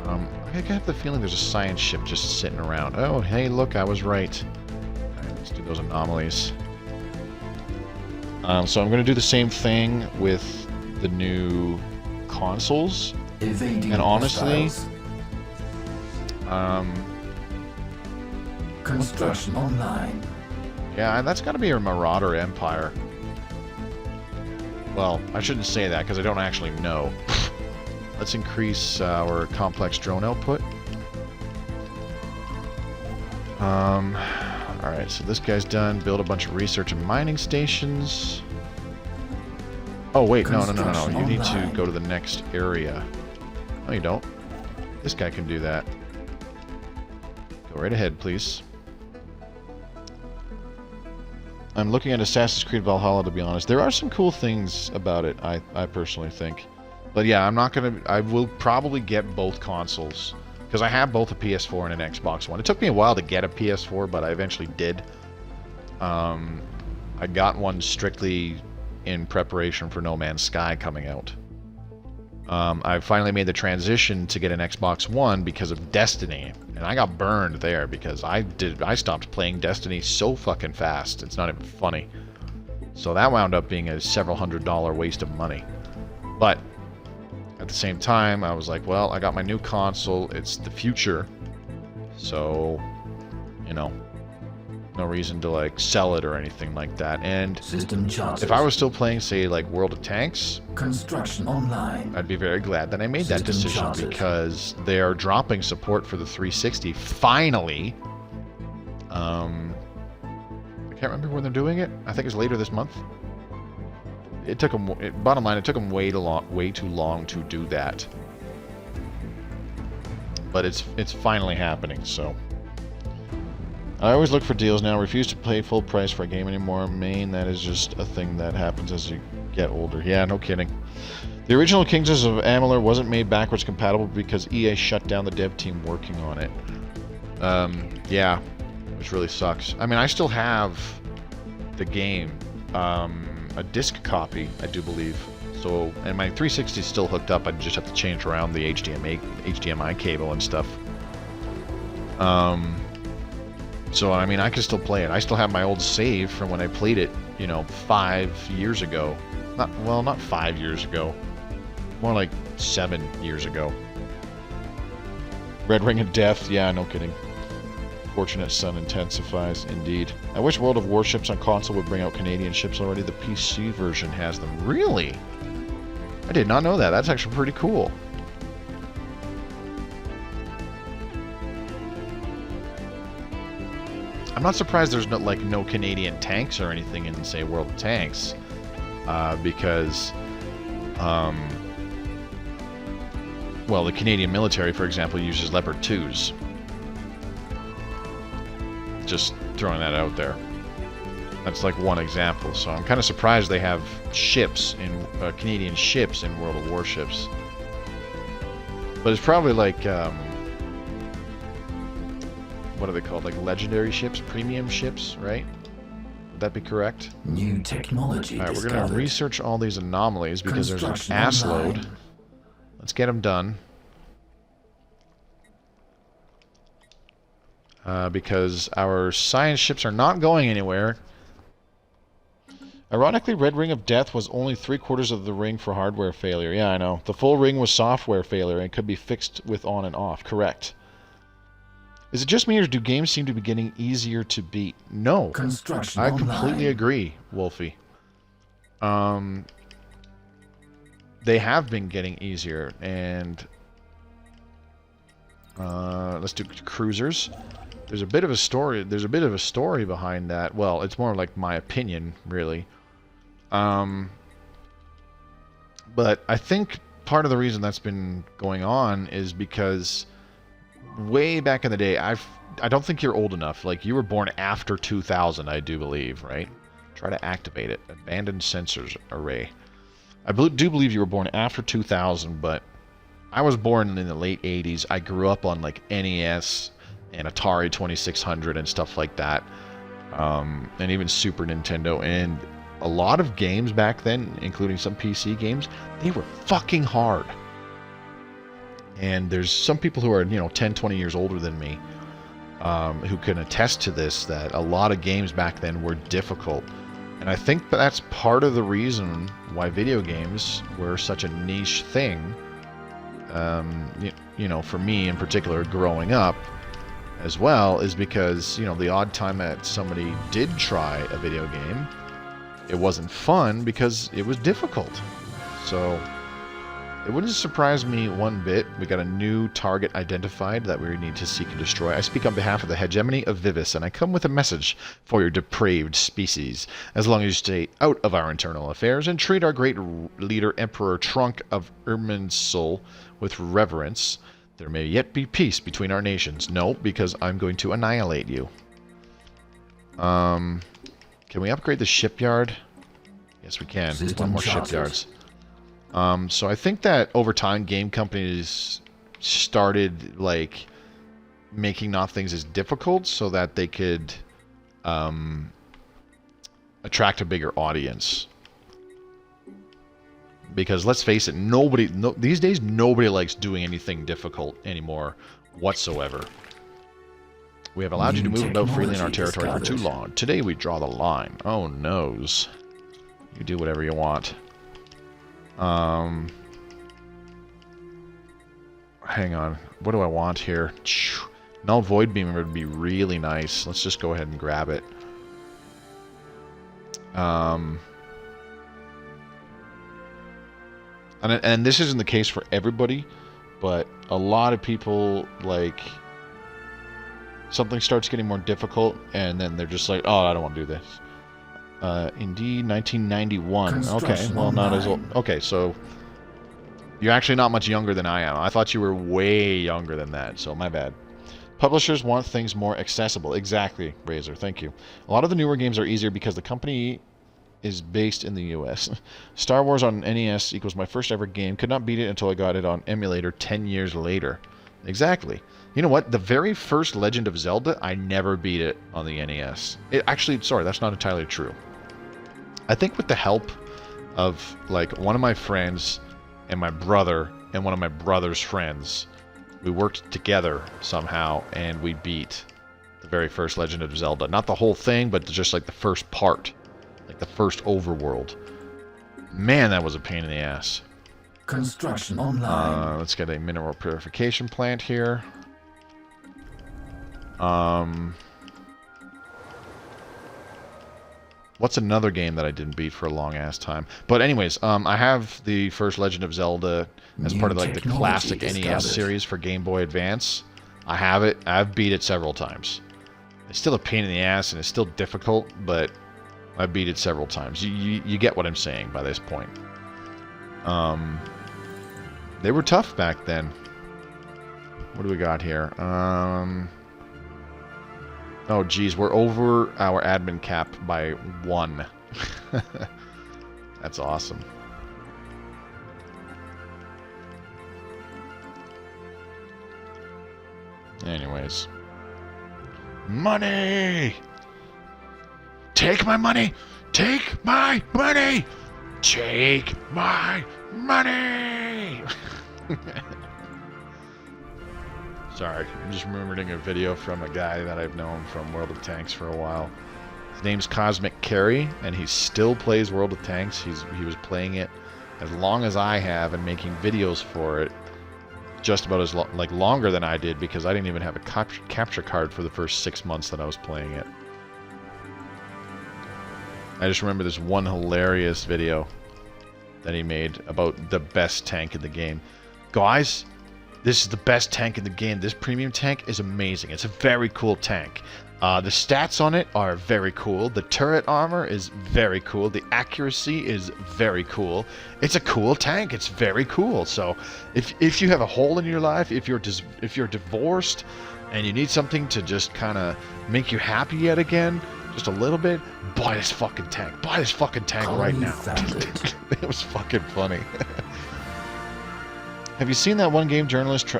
I have the feeling there's a science ship just sitting around. Oh, hey, look, I was right. Alright, let's do those anomalies. So I'm going to do the same thing with the new consoles. And honestly, construction online. Yeah, that's got to be a Marauder Empire. Well, I shouldn't say that because I don't actually know. Let's increase our complex drone output. Alright, so this guy's done. Build a bunch of research and mining stations. Oh, wait, no. You need to go to the next area. No, you don't. This guy can do that. Go right ahead, please. I'm looking at Assassin's Creed Valhalla, to be honest. There are some cool things about it, I personally think. But yeah, I will probably get both consoles. Because I have both a PS4 and an Xbox One. It took me a while to get a PS4, but I eventually did. I got one strictly in preparation for No Man's Sky coming out. I finally made the transition to get an Xbox One because of Destiny. And I got burned there because I stopped playing Destiny so fucking fast. It's not even funny. So that wound up being a several $100 waste of money. But at the same time, I was like, well, I got my new console. It's the future. So, you know, no reason to, like, sell it or anything like that. And if I was still playing, say, like, World of Tanks, construction online, I'd be very glad that I made that decision because they are dropping support for the 360 finally. I can't remember when they're doing it. I think it's later this month. It took them. Bottom line, it took them way too long to do that. But it's finally happening. So I always look for deals now. Refuse to pay full price for a game anymore. Main, that is just a thing that happens as you get older. Yeah, no kidding. The original Kings of Amalur wasn't made backwards compatible because EA shut down the dev team working on it. Yeah, which really sucks. I mean, I still have the game. A disc copy, I do believe. So, and my 360 is still hooked up. I just have to change around the HDMI cable and stuff. So, I mean, I can still play it. I still have my old save from when I played it, you know, 5 years ago. Not 5 years ago. More like 7 years ago. Red Ring of Death, yeah, no kidding. Fortunate Son intensifies, indeed. I wish World of Warships on console would bring out Canadian ships already. The PC version has them. Really? I did not know that. That's actually pretty cool. I'm not surprised there's no Canadian tanks or anything in, say, World of Tanks. Because, well, the Canadian military, for example, uses Leopard 2s. Just throwing that out there. That's like one example. So I'm kind of surprised they have ships in Canadian ships in World of Warships. But it's probably like what are they called? Like legendary ships, premium ships, right? Would that be correct? New technology. All right, we're gonna research all these anomalies because there's an ass load. Let's get them done. Because our science ships are not going anywhere. Ironically, Red Ring of Death was only 3/4 of the ring for hardware failure. Yeah, I know. The full ring was software failure and could be fixed with on and off. Correct. Is it just me, or do games seem to be getting easier to beat? No. I completely agree, Wolfie. They have been getting easier, and let's do cruisers. There's a bit of a story. There's a bit of a story behind that. Well, it's more like my opinion, really. But I think part of the reason that's been going on is because way back in the day, I don't think you're old enough. Like, you were born after 2000, I do believe, right? Try to activate it. Abandoned sensors array. I do believe you were born after 2000, but I was born in the late 80s. I grew up on, like, NES and Atari 2600 and stuff like that. And even Super Nintendo. And a lot of games back then, including some PC games, they were fucking hard. And there's some people who are, 10, 20 years older than me, who can attest to this, that a lot of games back then were difficult. And I think that's part of the reason why video games were such a niche thing, for me in particular, growing up as well, is because, the odd time that somebody did try a video game, it wasn't fun because it was difficult. So it wouldn't surprise me one bit. We got a new target identified that we need to seek and destroy. I speak on behalf of the hegemony of Vivis, and I come with a message for your depraved species. As long as you stay out of our internal affairs and treat our great leader, Emperor Trunk of Irminsul, with reverence, there may yet be peace between our nations. No, because I'm going to annihilate you. Can we upgrade the shipyard? Yes, we can. One more shipyards. So I think that over time, game companies started, like, making not things as difficult so that they could attract a bigger audience. Because let's face it, these days nobody likes doing anything difficult anymore whatsoever. We have allowed you to move about freely in our territory for too long. Today we draw the line. Oh noes. You do whatever you want. Hang on. What do I want here? Null Void Beam would be really nice. Let's just go ahead and grab it. And this isn't the case for everybody, but a lot of people, like, something starts getting more difficult, and then they're just like, oh, I don't want to do this. Indeed, 1991. Okay, well, not as old. Okay, so you're actually not much younger than I am. I thought you were way younger than that, so my bad. Publishers want things more accessible. Exactly, Razor. Thank you. A lot of the newer games are easier because the company is based in the US. Star Wars on NES equals my first ever game. Could not beat it until I got it on emulator 10 years later. Exactly. You know what? The very first Legend of Zelda, I never beat it on the NES. Actually, sorry, that's not entirely true. I think with the help of, like, one of my friends and my brother and one of my brother's friends, we worked together somehow and we beat the very first Legend of Zelda. Not the whole thing, but just like the first part. Like the first overworld. Man, that was a pain in the ass. Construction online. Let's get a mineral purification plant here. What's another game that I didn't beat for a long ass time? But anyways, I have the first Legend of Zelda as part of, like, the classic NES series for Game Boy Advance. I have it. I've beat it several times. It's still a pain in the ass and it's still difficult, but I beat it several times. You get what I'm saying by this point. They were tough back then. What do we got here? Oh, geez, we're over our admin cap by 1. That's awesome. Anyways. Money! Take my money! Take my money! Take my money! Sorry, I'm just remembering a video from a guy that I've known from World of Tanks for a while. His name's Cosmic Carry, and he still plays World of Tanks. He was playing it as long as I have and making videos for it just about as longer than I did, because I didn't even have a capture card for the first 6 months that I was playing it. I just remember this one hilarious video that he made about the best tank in the game. Guys, this is the best tank in the game. This premium tank is amazing. It's a very cool tank. The stats on it are very cool. The turret armor is very cool. The accuracy is very cool. It's a cool tank. It's very cool. So if you have a hole in your life, if you're divorced and you need something to just kind of make you happy yet again, just a little bit, buy this fucking tank. Buy this fucking tank right now. It was fucking funny. Have you seen that one game journalist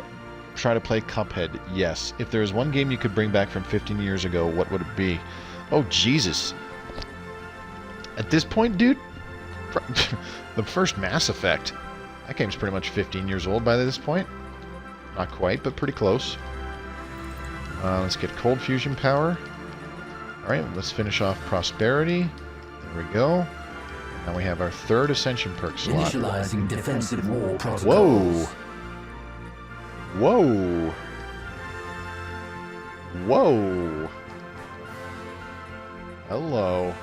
try to play Cuphead? Yes. If there is one game you could bring back from 15 years ago, what would it be? Oh, Jesus. At this point, dude, the first Mass Effect. That game's pretty much 15 years old by this point. Not quite, but pretty close. Let's get cold fusion power. Alright, let's finish off prosperity. There we go. Now we have our third ascension perk slot. Initializing defensive war protocols. Whoa! Whoa! Whoa! Hello.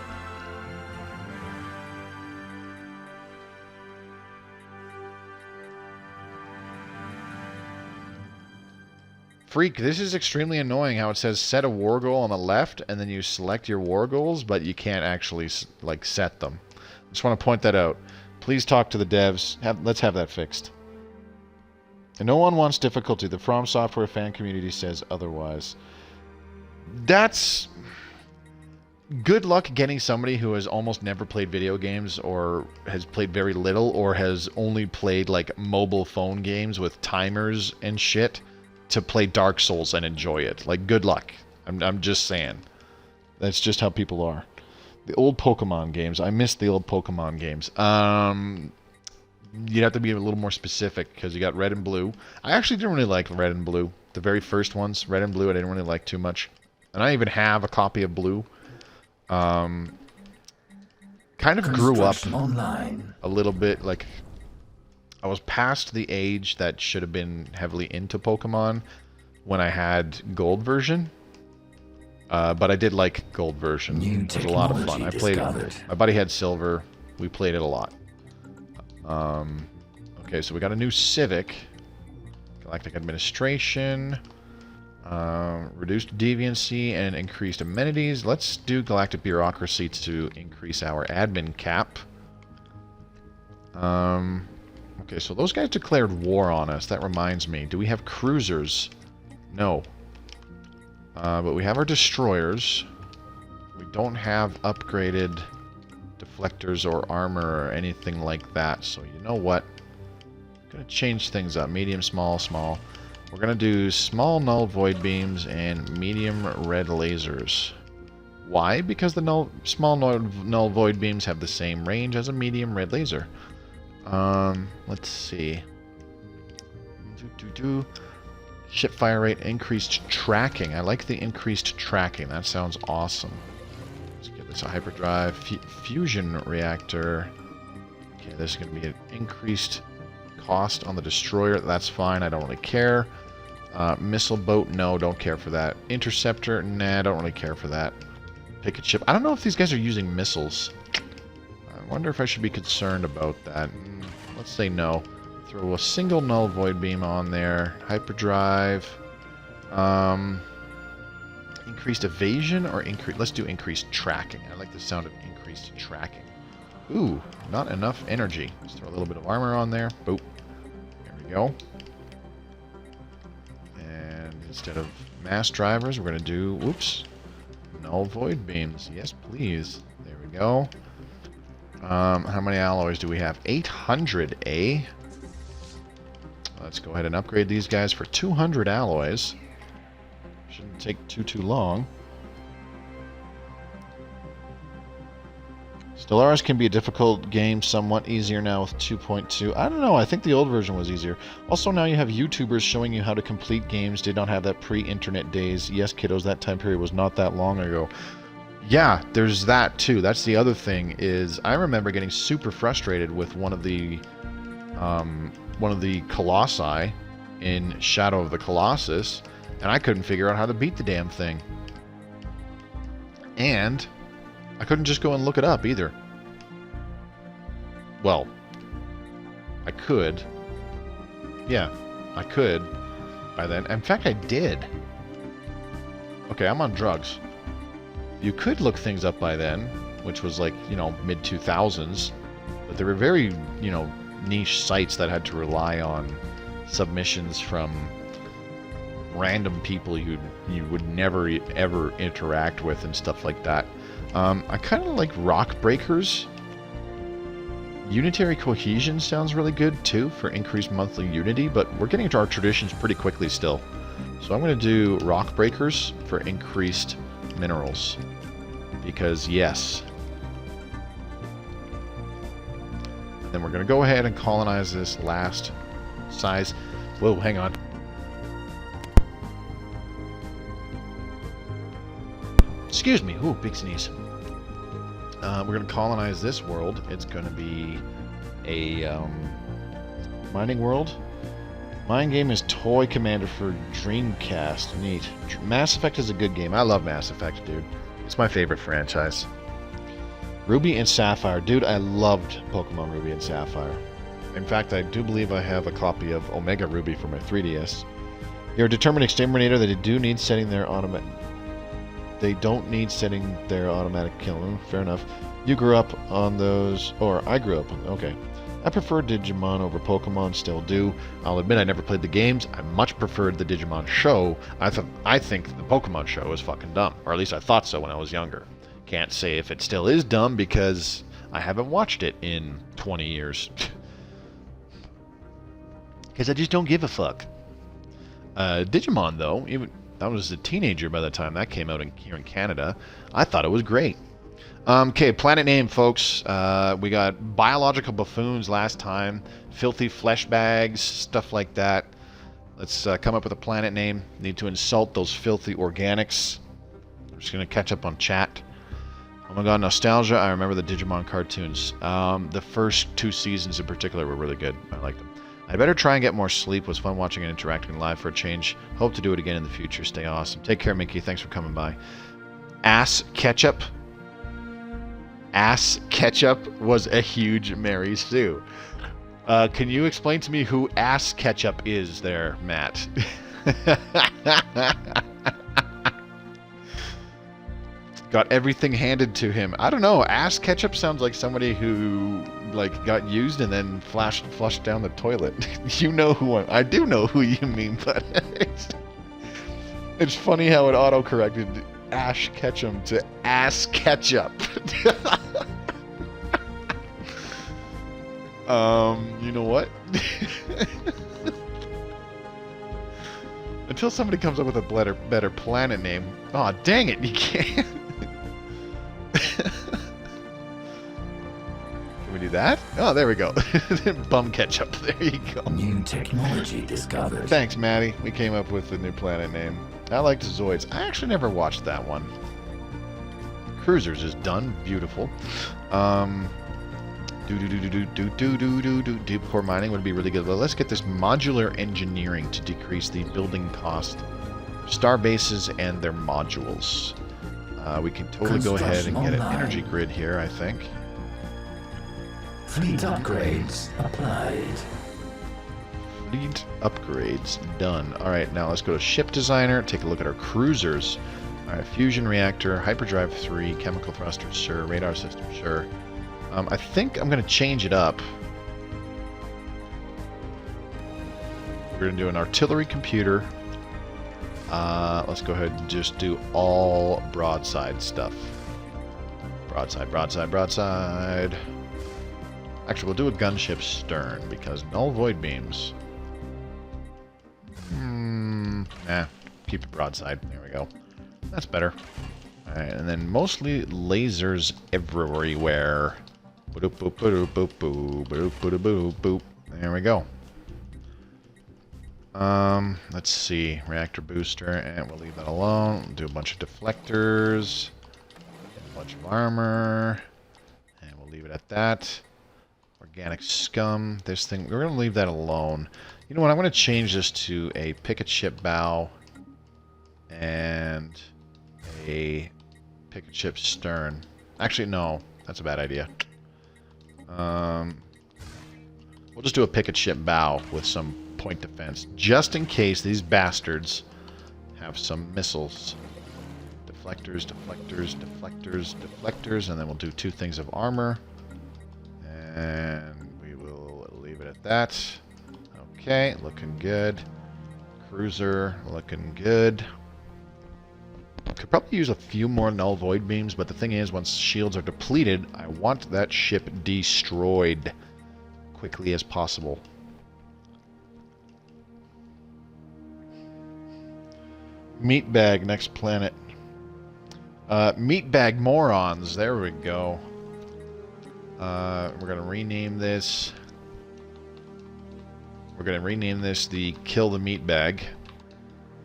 Freak, this is extremely annoying how it says set a war goal on the left and then you select your war goals, but you can't actually like set them. Just want to point that out. Please talk to the devs. Let's have that fixed. And no one wants difficulty. The From Software fan community says otherwise. That's... Good luck getting somebody who has almost never played video games or has played very little or has only played like mobile phone games with timers and shit to play Dark Souls and enjoy it. Like, good luck. I'm just saying. That's just how people are. The old Pokemon games. I miss the old Pokemon games. You'd have to be a little more specific because you got Red and Blue. I actually didn't really like Red and Blue. The very first ones, Red and Blue, I didn't really like too much. And I even have a copy of Blue. Kind of grew up online. A little bit. Like, I was past the age that should have been heavily into Pokemon when I had Gold version. But I did like Gold version. It was a lot of fun. I played it. My buddy had Silver. We played it a lot. Okay, so we got a new Civic. Galactic Administration. Reduced deviancy and increased amenities. Let's do Galactic Bureaucracy to increase our admin cap. Okay, so those guys declared war on us. That reminds me. Do we have cruisers? No. But we have our destroyers. We don't have upgraded deflectors or armor or anything like that. So you know what? I'm going to change things up. Medium, small, small. We're going to do small null void beams and medium red lasers. Why? Because the small null void beams have the same range as a medium red laser. Let's see. Ship fire rate, increased tracking. I like the increased tracking. That sounds awesome. Let's give this a hyperdrive. Fusion reactor. Okay, this is going to be an increased cost on the destroyer. That's fine. I don't really care. Missile boat, no, don't care for that. Interceptor, nah, don't really care for that. Pick a ship. I don't know if these guys are using missiles. I wonder if I should be concerned about that. Let's say no. Throw a single null void beam on there. Hyperdrive. Increased evasion or increase? Let's do increased tracking. I like the sound of increased tracking. Ooh, not enough energy. Let's throw a little bit of armor on there. Boop. There we go. And instead of mass drivers, we're going to do, whoops, Null void beams. Yes, please. There we go. How many alloys do we have? 800, eh? Let's go ahead and upgrade these guys for 200 alloys. Shouldn't take too long. Stellaris can be a difficult game, somewhat easier now with 2.2. I don't know, I think the old version was easier. Also, now you have YouTubers showing you how to complete games. Did not have that pre-internet days. Yes, kiddos, that time period was not that long ago. Yeah, there's that too. That's the other thing, is I remember getting super frustrated with one of the Colossi in Shadow of the Colossus, and I couldn't figure out how to beat the damn thing. And I couldn't just go and look it up either. Well, I could. Yeah, I could by then. In fact, I did. Okay, I'm on drugs. You could look things up by then, which was like, you know, mid-2000s. But there were very, you know, niche sites that had to rely on submissions from random people you would never ever interact with and stuff like that. I kind of like rock breakers. Unitary cohesion sounds really good too for increased monthly unity, but we're getting into our traditions pretty quickly still. So I'm going to do rock breakers for increased minerals, because yes. And then we're going to go ahead and colonize this last size. Whoa, hang on. Excuse me. Ooh, big sneeze. We're going to colonize this world. It's going to be a mining world. Mine game is Toy Commander for Dreamcast. Neat. Mass Effect is a good game. I love Mass Effect, dude. It's my favorite franchise. Ruby and Sapphire. Dude, I loved Pokemon Ruby and Sapphire. In fact, I do believe I have a copy of Omega Ruby for my 3DS. You're a determined exterminator that do need setting their automatic... They don't need setting their automatic kill. Fair enough. You grew up on those... Or, I grew up on... Okay. I prefer Digimon over Pokemon, still do. I'll admit I never played the games. I much preferred the Digimon show. I think the Pokemon show is fucking dumb. Or at least I thought so when I was younger. Can't say if it still is dumb because I haven't watched it in 20 years. Because I just don't give a fuck. Digimon, though, even I was a teenager by the time that came out here in Canada. I thought it was great. Okay, planet name, folks. We got biological buffoons last time, filthy flesh bags, stuff like that. Let's come up with a planet name. Need to insult those filthy organics. I'm just going to catch up on chat. Oh my god, nostalgia. I remember the Digimon cartoons. The first 2 seasons in particular were really good. I liked them. I better try and get more sleep. It was fun watching and interacting live for a change. Hope to do it again in the future. Stay awesome. Take care, Mickey. Thanks for coming by. Ass Ketchup. Ass Ketchup was a huge Mary Sue. Can you explain to me who Ass Ketchup is there, Matt? Got everything handed to him. I don't know. Ass Ketchup sounds like somebody who got used and then flushed down the toilet. You know who I do know who you mean, but it's funny how it auto-corrected Ash Ketchum to Ass Ketchup. You know what? Until somebody comes up with a better planet name. Aw, oh, dang it, you can't. Can we do that? Oh, there we go. Bum Ketchup. There you go. New technology discovered. Thanks, Maddie. We came up with the new planet name. I liked Zoids. I actually never watched that one. Cruisers is done. Beautiful. Deep core mining would be really good. Well, let's get this modular engineering to decrease the building cost. Star bases and their modules. We can totally go ahead and get an energy grid here, I think. Fleet upgrades applied. Fleet upgrades done. Alright, now let's go to ship designer, take a look at our cruisers. Alright, fusion reactor, hyperdrive 3, chemical thruster, sure, radar system, sure. I think I'm going to change it up. We're going to do an artillery computer. Let's go ahead and just do all broadside stuff. Broadside, broadside, broadside. Actually, we'll do a gunship stern because null void beams. Keep it broadside. There we go. That's better. Alright, and then mostly lasers everywhere. Boop, boop, boop, boop, boop, boop, boop, boop, boop. There we go. Let's see. Reactor booster, and we'll leave that alone. We'll do a bunch of deflectors, a bunch of armor, and we'll leave it at that. Organic scum. This thing, we're going to leave that alone. You know what? I'm going to change this to a picket ship bow and a picket ship stern. Actually, no. That's a bad idea. We'll just do a picket ship bow with some point defense, just in case these bastards have some missiles. Deflectors, deflectors, deflectors, deflectors, and then we'll do 2 things of armor. And we will leave it at that. Okay, looking good. Cruiser, looking good. Could probably use a few more null void beams, but the thing is, once shields are depleted, I want that ship destroyed quickly as possible. Meatbag, next planet. Meatbag morons, there we go. We're going to rename this. We're going to rename this the Kill the Meatbag,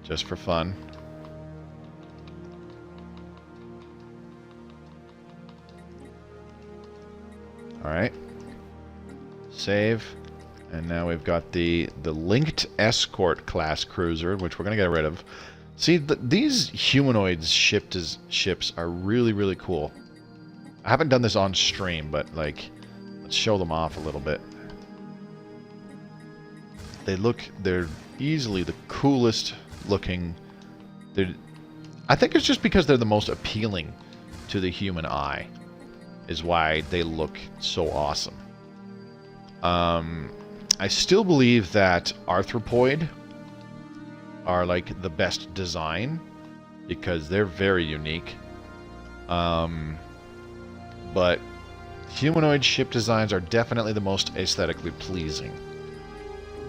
just for fun. Alright. Save. And now we've got the linked escort class cruiser, which we're going to get rid of. See, these humanoids ships are really, really cool. I haven't done this on stream, but, like, let's show them off a little bit. They're easily the coolest looking. I think it's just because they're the most appealing to the human eye, is why they look so awesome. I still believe that Arthropoid are like the best design because they're very unique. But humanoid ship designs are definitely the most aesthetically pleasing.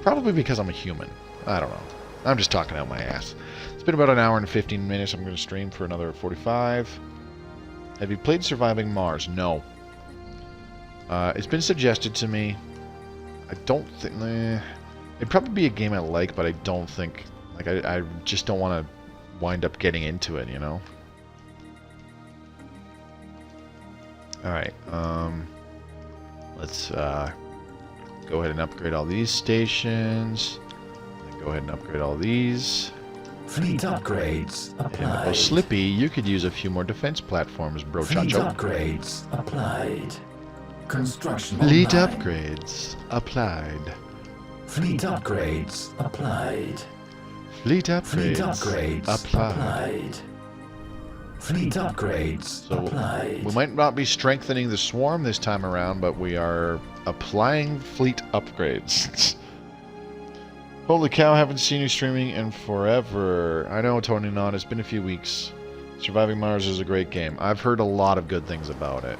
Probably because I'm a human. I don't know. I'm just talking out my ass. It's been about an hour and 15 minutes. I'm going to stream for another 45. Have you played Surviving Mars? No. It's been suggested to me. I don't think... it'd probably be a game I like, but I don't think... Like, I just don't want to wind up getting into it, you know? Alright, let's go ahead and upgrade all these stations. Go ahead and upgrade all these. Fleet upgrades applied. And, oh, Slippy, you could use a few more defense platforms, bro. Fleet Chacho. upgrades applied. Construction Fleet online. upgrades applied. Fleet upgrades applied. Fleet upgrades, Fleet upgrades applied. Fleet upgrades So applied. we might not be strengthening the swarm this time around, but we are applying fleet upgrades. Holy cow, haven't seen you streaming in forever. I know, Tony Non, it's been a few weeks. Surviving Mars is a great game. I've heard a lot of good things about it.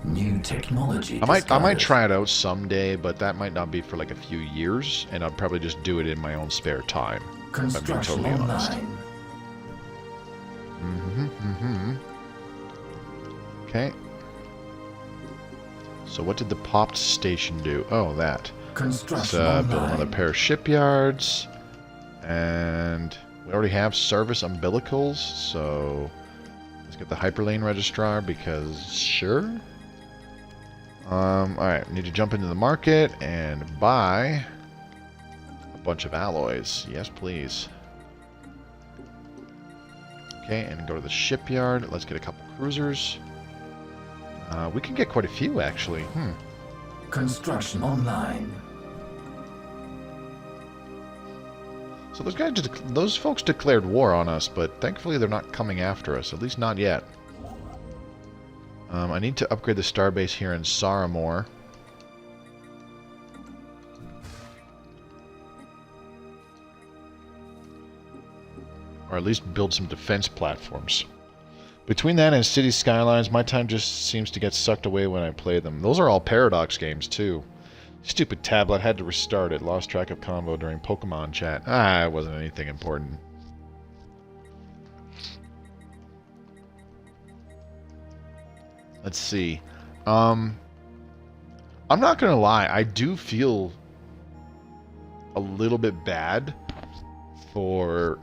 New technology I might discovered. try it out someday, but that might not be for like a few years, and I'll probably just do it in my own spare time. If I'm being Construction totally honest. online. Okay. So what did the popped station do? Oh, that. Let's Construction build online. another pair of shipyards. And we already have service umbilicals, so let's get the hyperlane registrar because sure. Alright, need to jump into the market and buy a bunch of alloys. Yes, please. Okay, and go to the shipyard. Let's get a couple cruisers. We can get quite a few, actually. Construction online. So those folks declared war on us, but thankfully they're not coming after us. At least not yet. I need to upgrade the starbase here in Saramore. Or at least build some defense platforms. Between that and City Skylines, my time just seems to get sucked away when I play them. Those are all Paradox games, too. Stupid tablet, had to restart it. Lost track of combo during Pokemon chat. Ah, it wasn't anything important. Let's see. I'm not gonna lie, I do feel a little bit bad for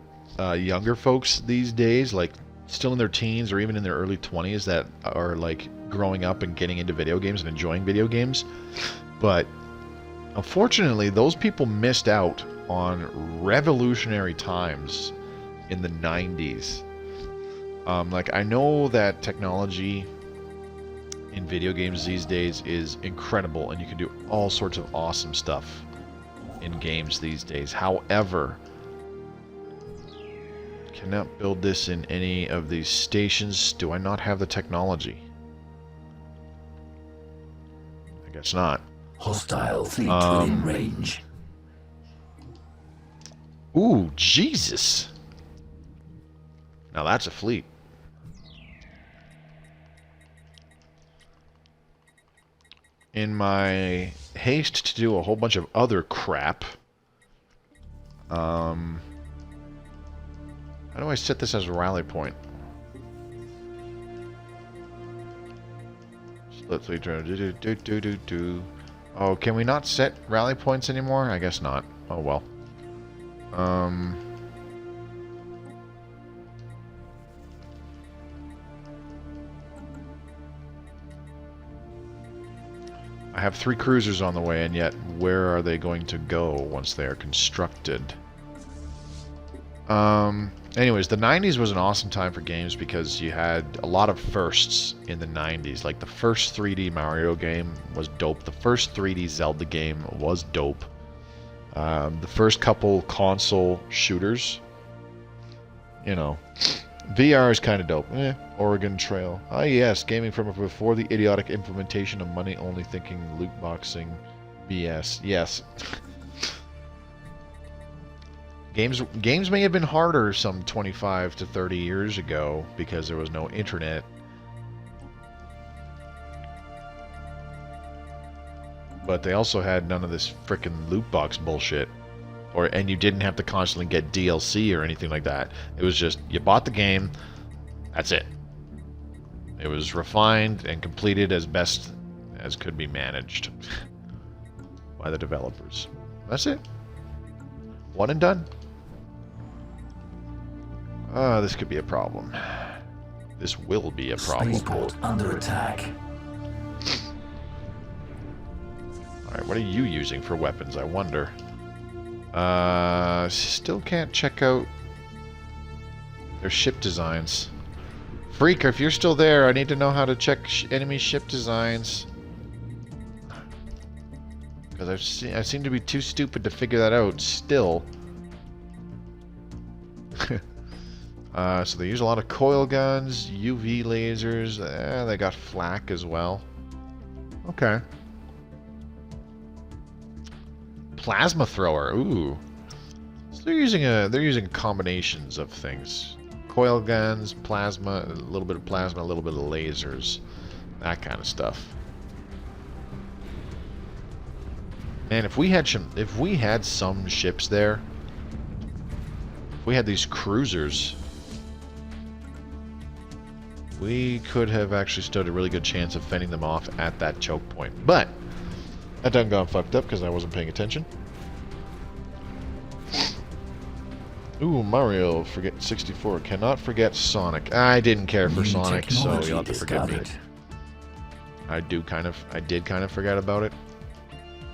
younger folks these days, like still in their teens or even in their early 20s that are like growing up and getting into video games and enjoying video games. But unfortunately, those people missed out on revolutionary times in the 90s. Like, I know that technology in video games these days is incredible and you can do all sorts of awesome stuff in games these days. However, cannot build this in any of these stations. Do I not have the technology? I guess not. Hostile fleet within range. Ooh, Jesus. Now that's a fleet. In my haste to do a whole bunch of other crap, how do I set this as a rally point? Split fleet. Oh, can we not set rally points anymore? I guess not. Oh well. I have 3 cruisers on the way, and yet where are they going to go once they are constructed? Anyways, the 90s was an awesome time for games because you had a lot of firsts in the 90s. Like, the first 3D Mario game was dope. The first 3D Zelda game was dope. The first couple console shooters, you know, VR is kind of dope. Oregon Trail. Ah, yes, gaming from before the idiotic implementation of money-only thinking, loot boxing, BS. Yes. Games may have been harder some 25 to 30 years ago because there was no internet. But they also had none of this frickin' loot box bullshit. And you didn't have to constantly get DLC or anything like that. It was just, you bought the game, that's it. It was refined and completed as best as could be managed by the developers. That's it. One and done. This could be a problem. This will be a problem. Spaceport under attack. Alright, what are you using for weapons, I wonder? Still can't check out their ship designs. Freak, if you're still there, I need to know how to check enemy ship designs. Because I seem to be too stupid to figure that out still. So they use a lot of coil guns, UV lasers. They got flak as well. Okay. Plasma thrower. Ooh. So they're using combinations of things. Coil guns, plasma, a little bit of plasma, a little bit of lasers. That kind of stuff. Man, if we had some ships there, if we had these cruisers, we could have actually stood a really good chance of fending them off at that choke point. But that done got fucked up because I wasn't paying attention. Ooh, Mario, forget 64. Cannot forget Sonic. I didn't care for Sonic, so you'll have to forgive me. I did kind of forget about it.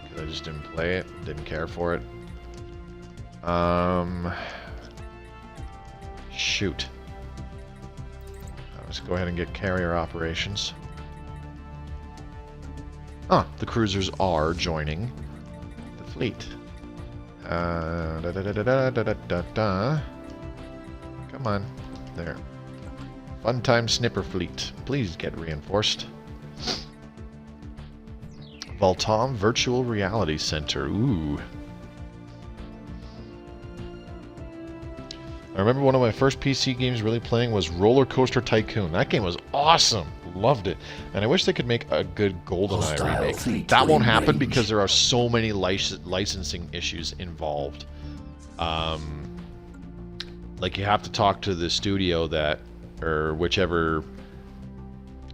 Because I just didn't play it, didn't care for it. Shoot. Let's go ahead and get carrier operations. Ah, the cruisers are joining the fleet. Come on. There. Funtime Snipper Fleet. Please get reinforced. Voltom Virtual Reality Center. Ooh. I remember one of my first PC games really playing was Roller Coaster Tycoon. That game was awesome. Loved it. And I wish they could make a good GoldenEye remake. That won't happen because there are so many licensing issues involved. Like you have to talk to the studio that, or whichever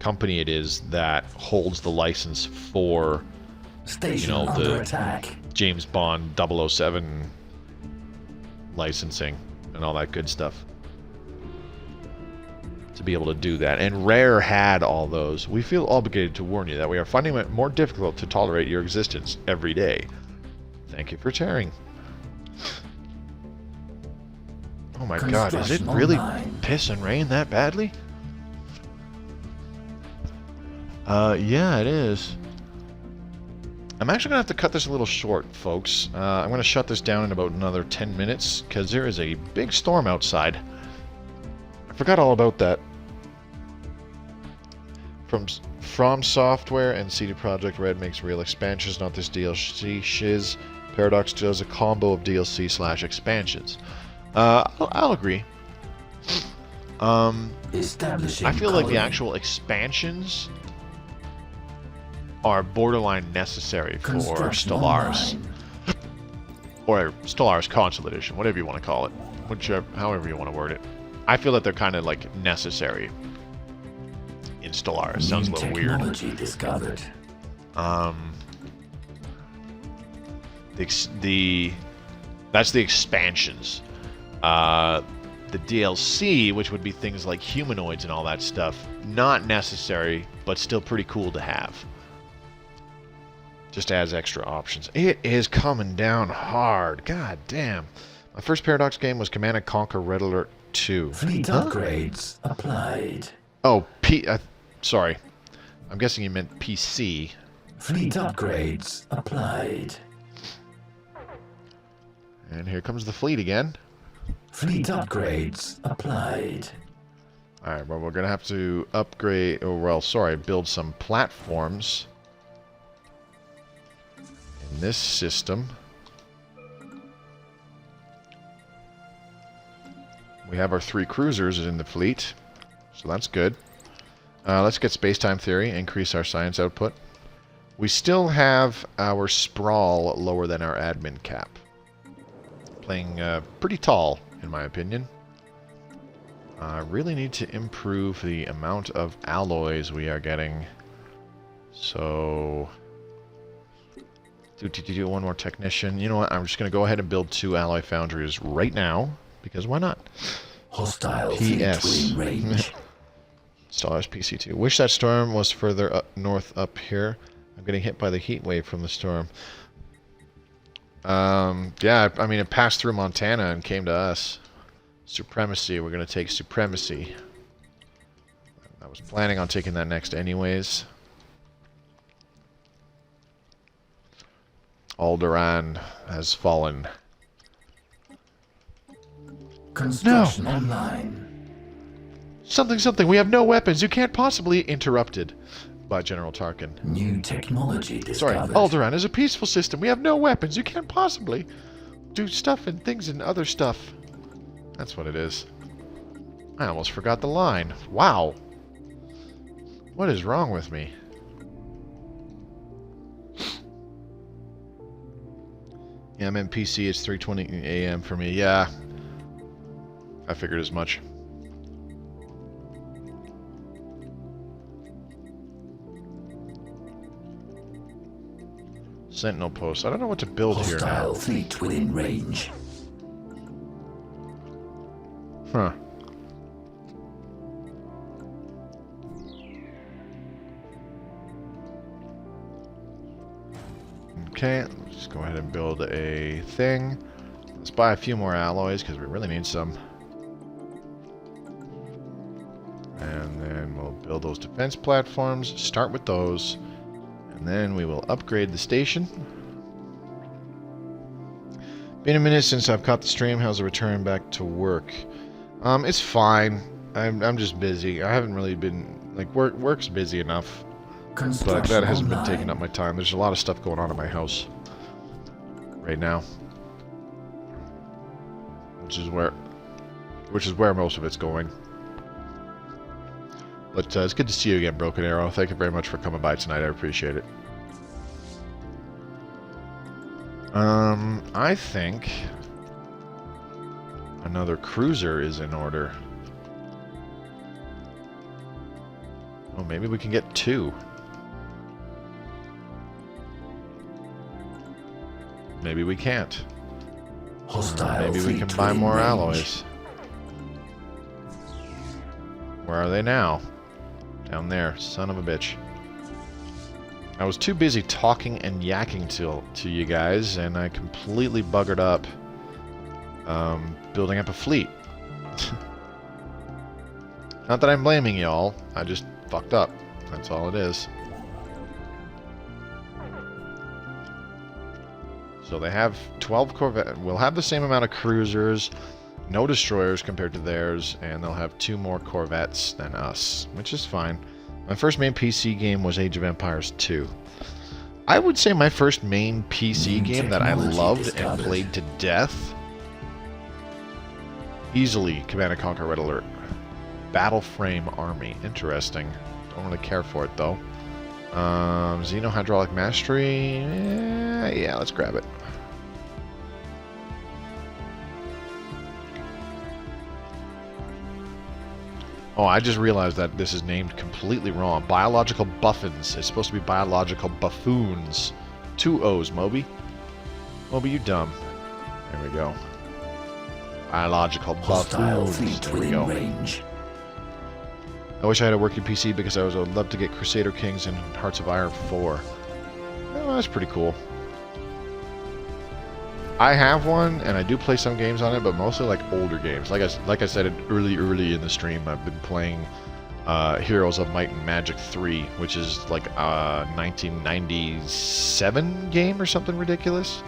company it is that holds the license for, Station under attack. James Bond 007 licensing and all that good stuff, to be able to do that. And Rare had all those. We feel obligated to warn you that we are finding it more difficult to tolerate your existence every day. Thank you for sharing. Oh my god, is it really piss and rain that badly? Yeah, it is. I'm actually going to have to cut this a little short, folks. I'm going to shut this down in about another 10 minutes, because there is a big storm outside. I forgot all about that. From Software and CD Projekt Red makes real expansions, not this DLC shiz. Paradox does a combo of DLC / expansions. I'll agree. I feel like the actual expansions are borderline necessary for Stellaris. Or Stellaris Console Edition, whatever you want to call it. However you want to word it. I feel that they're kind of like necessary in Stellaris. Sounds a little weird. Discovered. That's the expansions. The DLC, which would be things like humanoids and all that stuff, not necessary, but still pretty cool to have. Just adds extra options. It is coming down hard. God damn. My first Paradox game was Command & Conquer Red Alert 2. Fleet upgrades applied. Oh, sorry. I'm guessing you meant PC. Fleet upgrades applied. And here comes the fleet again. Fleet upgrades applied. Alright, well, we're going to have to upgrade, build some platforms in this system. We have our 3 cruisers in the fleet, so that's good. Let's get space-time theory, increase our science output. We still have our sprawl lower than our admin cap. Playing pretty tall, in my opinion. I really need to improve the amount of alloys we are getting. So, do one more technician. You know what? I'm just going to go ahead and build 2 alloy foundries right now, because why not? Hostile PS. fleet within range. Stellaris PC2. Wish that storm was further up north up here. I'm getting hit by the heat wave from the storm. Yeah, I mean, it passed through Montana and came to us. Supremacy. We're going to take Supremacy. I was planning on taking that next anyways. Alderaan has fallen. Construction online. Something. We have no weapons. You can't possibly interrupted by General Tarkin. New technology discovered. Sorry, Alderaan is a peaceful system. We have no weapons. You can't possibly do stuff and things and other stuff. That's what it is. I almost forgot the line. Wow. What is wrong with me? Yeah, I'm in PC. It's 3:20 a.m. for me. Yeah. I figured as much. Sentinel post. I don't know what to build here now. Hostile fleet within range. Huh. Okay, let's just go ahead and build a thing. Let's buy a few more alloys because we really need some. And then we'll build those defense platforms, start with those, and then we will upgrade the station. Been a minute since I've caught the stream. How's the return back to work? It's fine. I'm just busy. I haven't really been, like, work's busy enough. But that hasn't been taking up my time. There's a lot of stuff going on in my house right now. Which is where which is where most of it's going. But it's good to see you again, Broken Arrow. Thank you very much for coming by tonight. I appreciate it. I think another cruiser is in order. Oh, maybe we can get 2. Maybe we can't. Hostile maybe we can buy more alloys. Where are they now? Down there, son of a bitch. I was too busy talking and yakking to you guys, and I completely buggered up building up a fleet. Not that I'm blaming y'all, I just fucked up. That's all it is. So they have 12 Corvettes. We'll have the same amount of cruisers, no destroyers compared to theirs, and they'll have 2 more Corvettes than us, which is fine. My first main PC game was Age of Empires 2. I would say my first main PC game that I loved and played to death, easily Command & Conquer Red Alert. Battle Frame Army. Interesting. Don't really care for it, though. Xeno Hydraulic Mastery. Yeah, let's grab it. Oh, I just realized that this is named completely wrong. Biological Buffins. It's supposed to be Biological Buffoons. 2 O's, Moby. Moby, you dumb. There we go. Biological Buffoons. There we go. Range. I wish I had a working PC because I would love to get Crusader Kings and Hearts of Iron 4. Oh, that's pretty cool. I have one, and I do play some games on it, but mostly like older games. Like I said early in the stream, I've been playing Heroes of Might and Magic 3, which is like a 1997 game or something ridiculous.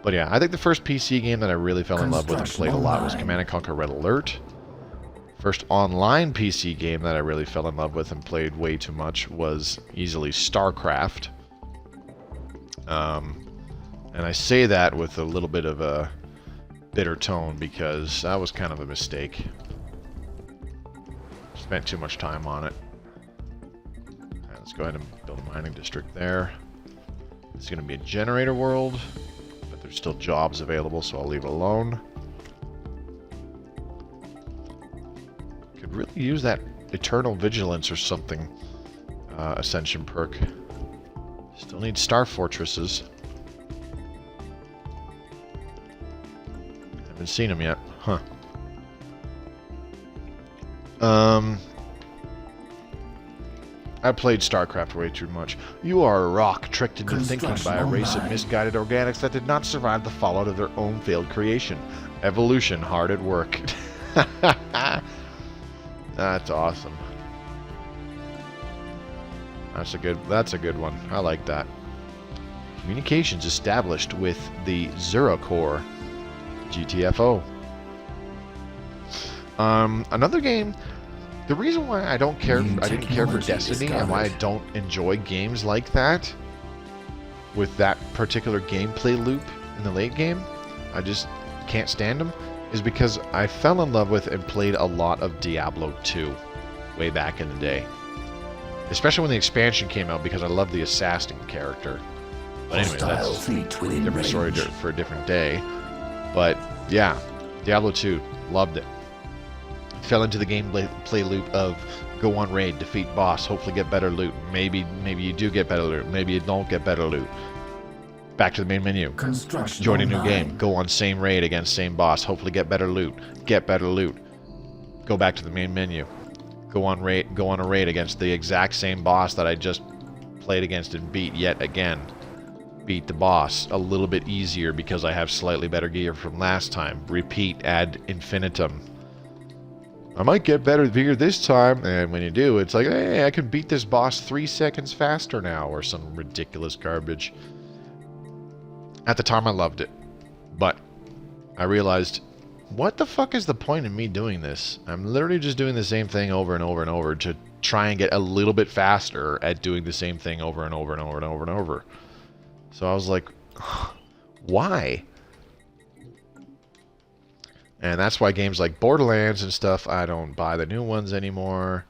But yeah, I think the first PC game that I really fell in love with and played a lot was Command & Conquer Red Alert. First online PC game that I really fell in love with and played way too much was easily StarCraft. And I say that with a little bit of a bitter tone because that was kind of a mistake. Spent too much time on it. Alright, let's go ahead and build a mining district there. It's going to be a generator world, but there's still jobs available, so I'll leave it alone. Could really use that Eternal Vigilance or something Ascension perk. Still need Star Fortresses. Haven't seen them yet. Huh. I played StarCraft way too much. You are a rock tricked into thinking by a race of misguided organics that did not survive the fallout of their own failed creation. Evolution hard at work. That's awesome. That's a good one. I like that. Communications established with the Zero Core. GTFO. Another game. The reason why I didn't care for Destiny and why I don't enjoy games like that, with that particular gameplay loop in the late game, I just can't stand them, is because I fell in love with and played a lot of Diablo 2 way back in the day. Especially when the expansion came out, because I love the assassin character. But anyway, that's a different story for a different day. But yeah, Diablo 2, loved it. Fell into the gameplay loop of go on raid, defeat boss, hopefully get better loot. Maybe you do get better loot. Maybe you don't get better loot. Back to the main menu. Join a new game. Go on same raid against same boss. Hopefully get better loot. Get better loot. Go back to the main menu. Go on a raid against the exact same boss that I just played against and beat yet again. Beat the boss a little bit easier because I have slightly better gear from last time. Repeat ad infinitum. I might get better gear this time, and when you do, it's like, hey, I can beat this boss 3 seconds faster now, or some ridiculous garbage. At the time, I loved it, but I realized, what the fuck is the point in me doing this? I'm literally just doing the same thing over and over and over to try and get a little bit faster at doing the same thing over and over and over and over and over. So I was like, why? And that's why games like Borderlands and stuff, I don't buy the new ones anymore.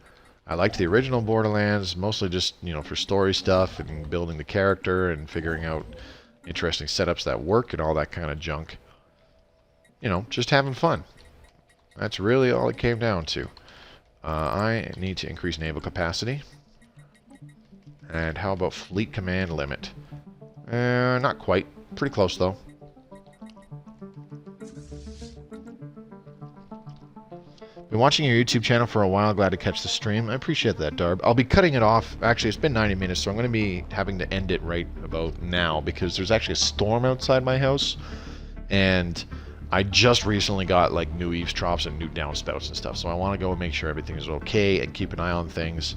I liked the original Borderlands, mostly just, you know, for story stuff and building the character and figuring out interesting setups that work and all that kind of junk. You know, just having fun. That's really all it came down to. I need to increase naval capacity. And how about fleet command limit? Not quite. Pretty close, though. Been watching your YouTube channel for a while. Glad to catch the stream. I appreciate that, Darb. I'll be cutting it off. Actually, it's been 90 minutes, so I'm going to be having to end it right about now because there's actually a storm outside my house. And I just recently got like new eavesdrops and new downspouts and stuff, so I want to go and make sure everything is okay and keep an eye on things.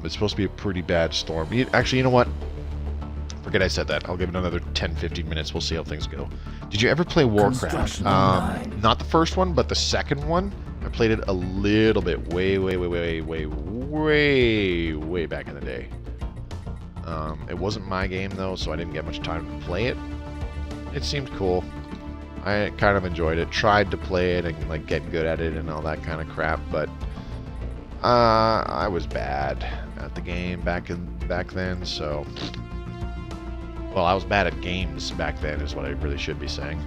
It's supposed to be a pretty bad storm. Actually, you know what? Forget I said that. I'll give it another 10-15 minutes. We'll see how things go. Did you ever play Warcraft? Not the first one, but the second one. I played it a little bit, way back in the day. It wasn't my game though, so I didn't get much time to play it. It seemed cool. I kind of enjoyed it. Tried to play it and like get good at it and all that kind of crap, but I was bad at the game back then. So, well, I was bad at games back then, is what I really should be saying.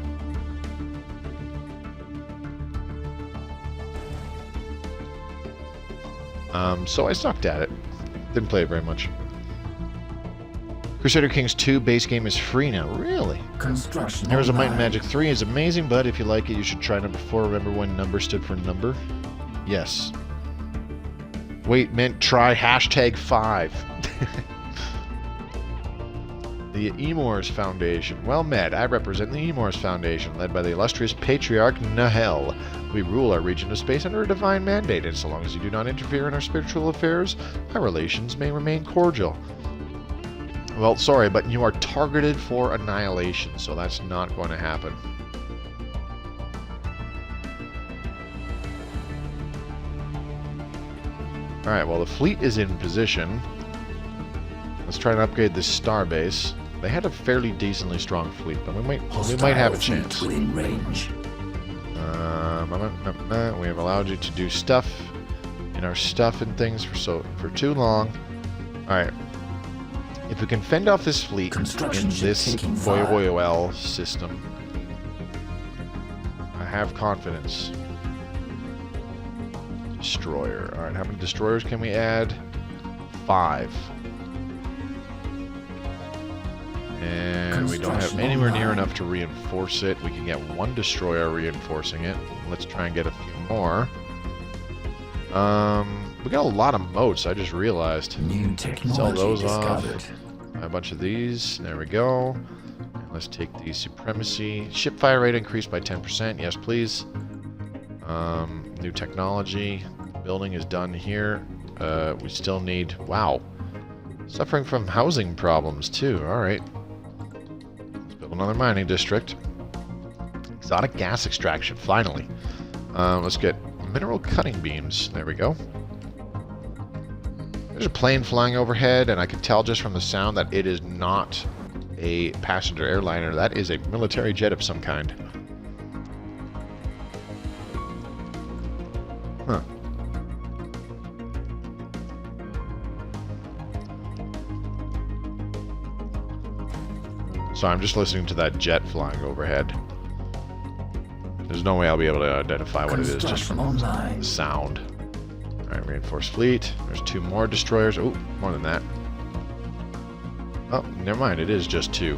So I sucked at it. Didn't play it very much. Crusader Kings 2 base game is free now. Really? Construction. Heroes of Might and Magic 3 is amazing, but if you like it, you should try number 4. Remember when number stood for number? Yes. Wait, meant try #5. The Emors Foundation. Well met. I represent the Emors Foundation, led by the illustrious patriarch Nahel. We rule our region of space under a divine mandate, and so long as you do not interfere in our spiritual affairs, our relations may remain cordial. Well, sorry, but you are targeted for annihilation, so that's not going to happen. Alright, well, the fleet is in position. Let's try and upgrade this starbase. They had a fairly decently strong fleet, but we might have a chance. Within range. We have allowed you to do stuff in our stuff and things for too long. Alright. If we can fend off this fleet in this Voyl system, I have confidence. Destroyer. Alright, how many destroyers can we add? 5. And we don't have anywhere near enough to reinforce it. We can get 1 destroyer reinforcing it. Let's try and get a few more. We got a lot of moats, I just realized. New technology Sell those discovered. off. A bunch of these. There we go. And let's take the supremacy. Ship fire rate increased by 10%. Yes, please. New technology. Building is done here. We still need... Wow. Suffering from housing problems, too. Alright. Let's build another mining district. Exotic gas extraction, finally. Let's get mineral cutting beams. There we go. There's a plane flying overhead, and I can tell just from the sound that it is not a passenger airliner. That is a military jet of some kind. Huh. So I'm just listening to that jet flying overhead. There's no way I'll be able to identify what it is just from the sound. Alright, reinforced fleet. There's 2 more destroyers. Oh, more than that. Oh, never mind. It is just 2.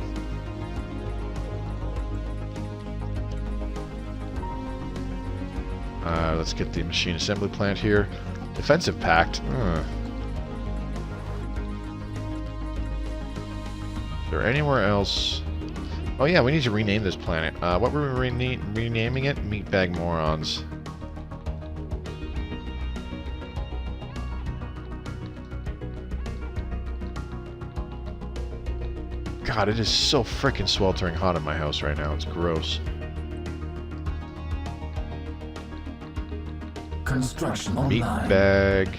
Let's get the machine assembly plant here. Defensive pact. Is there anywhere else? Oh yeah, we need to rename this planet. What were we renaming it? Meatbag Morons. God, it is so freaking sweltering hot in my house right now. It's gross. Construction online. Meatbag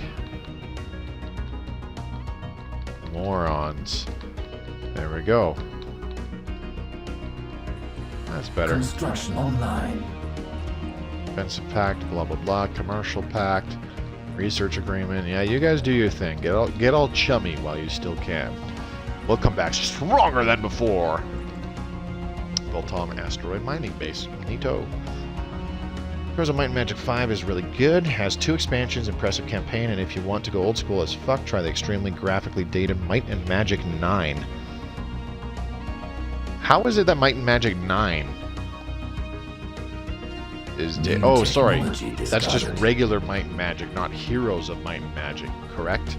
Morons. There we go. That's better. Construction online. Defensive pact, blah blah blah. Commercial pact, research agreement. Yeah, you guys do your thing. Get all chummy while you still can. We'll come back stronger than before. Voltom asteroid mining base. Neato. Heroes of Might and Magic 5 is really good. Has 2 expansions, impressive campaign, and if you want to go old school as fuck, try the extremely graphically dated Might and Magic 9. How is it that Might and Magic 9 is oh, sorry. That's just regular Might and Magic, not Heroes of Might and Magic, correct?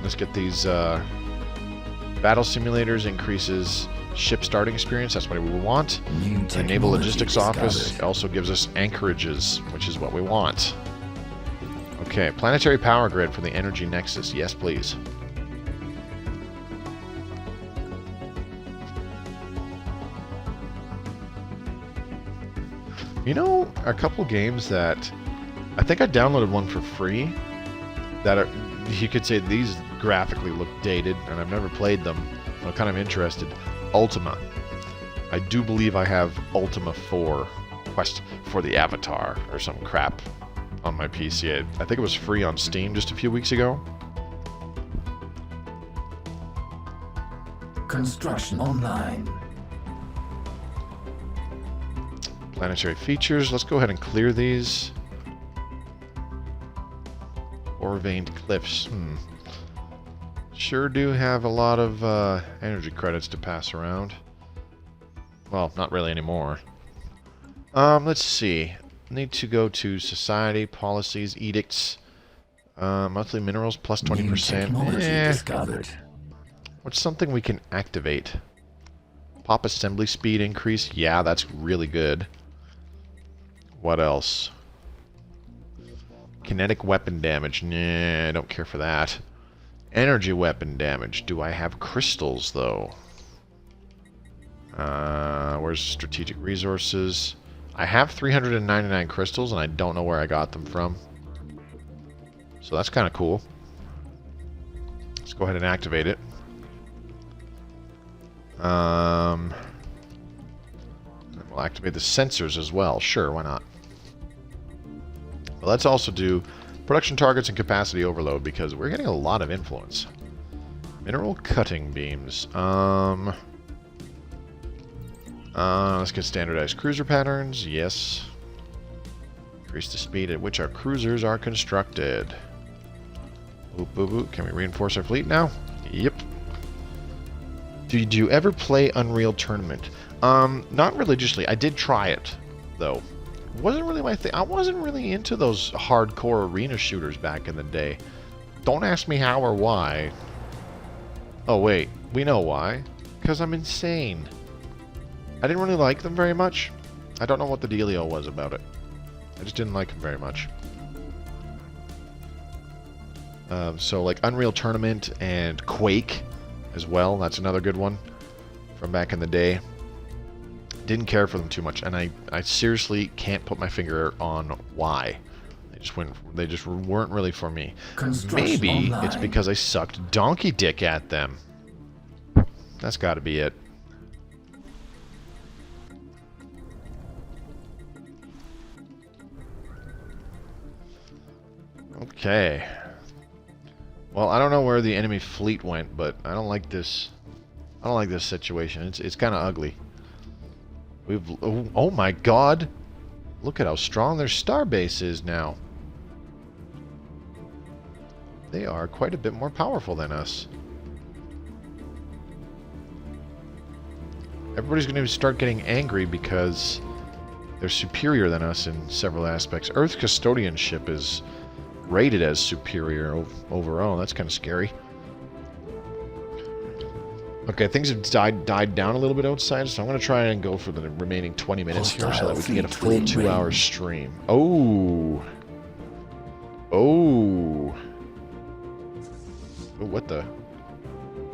Let's get these battle simulators. Increases ship starting experience. That's what we want. Enable logistics office also gives us anchorages, which is what we want. Okay, planetary power grid for the energy nexus. Yes, please. You know, a couple games that I think I downloaded one for free that are, you could say these graphically look dated, and I've never played them. I'm kind of interested. Ultima. I do believe I have Ultima 4 Quest for the Avatar or some crap on my PC. I think it was free on Steam just a few weeks ago. Construction online. Planetary features. Let's go ahead and clear these. Ore-veined cliffs. Sure do have a lot of energy credits to pass around. Well, not really anymore. Let's see. Need to go to society, policies, edicts. Monthly minerals plus 20%. Discovered. What's something we can activate? Pop assembly speed increase. Yeah, that's really good. What else? Kinetic weapon damage. Nah, I don't care for that. Energy weapon damage. Do I have crystals, though? Where's strategic resources? I have 399 crystals, and I don't know where I got them from. So that's kind of cool. Let's go ahead and activate it. We'll activate the sensors as well. Sure, why not? But let's also do production targets and capacity overload, because we're getting a lot of influence. Mineral cutting beams. Let's get standardized cruiser patterns. Yes. Increase the speed at which our cruisers are constructed. Boop, boop, boop. Can we reinforce our fleet now? Yep. Did you ever play Unreal Tournament? Not religiously. I did try it, though. Wasn't really my thing. I wasn't really into those hardcore arena shooters back in the day. Don't ask me how or why. Oh, wait. We know why. Because I'm insane. I didn't really like them very much. I don't know what the dealio was about it. I just didn't like them very much. So, like, Unreal Tournament and Quake as well. That's another good one from back in the day. Didn't care for them too much, and I seriously can't put my finger on why. They just weren't really for me. Maybe online. It's because I sucked donkey dick at them. That's got to be it. Okay. Well, I don't know where the enemy fleet went, but I don't like this. I don't like this situation. It's kind of ugly. Oh my god! Look at how strong their starbase is now. They are quite a bit more powerful than us. Everybody's going to start getting angry because they're superior than us in several aspects. Earth Custodian ship is rated as superior overall. That's kind of scary. Okay, things have died down a little bit outside, so I'm going to try and go for the remaining 20 minutes here so that we can get a full 2-hour stream. Oh! Oh! Oh, what the?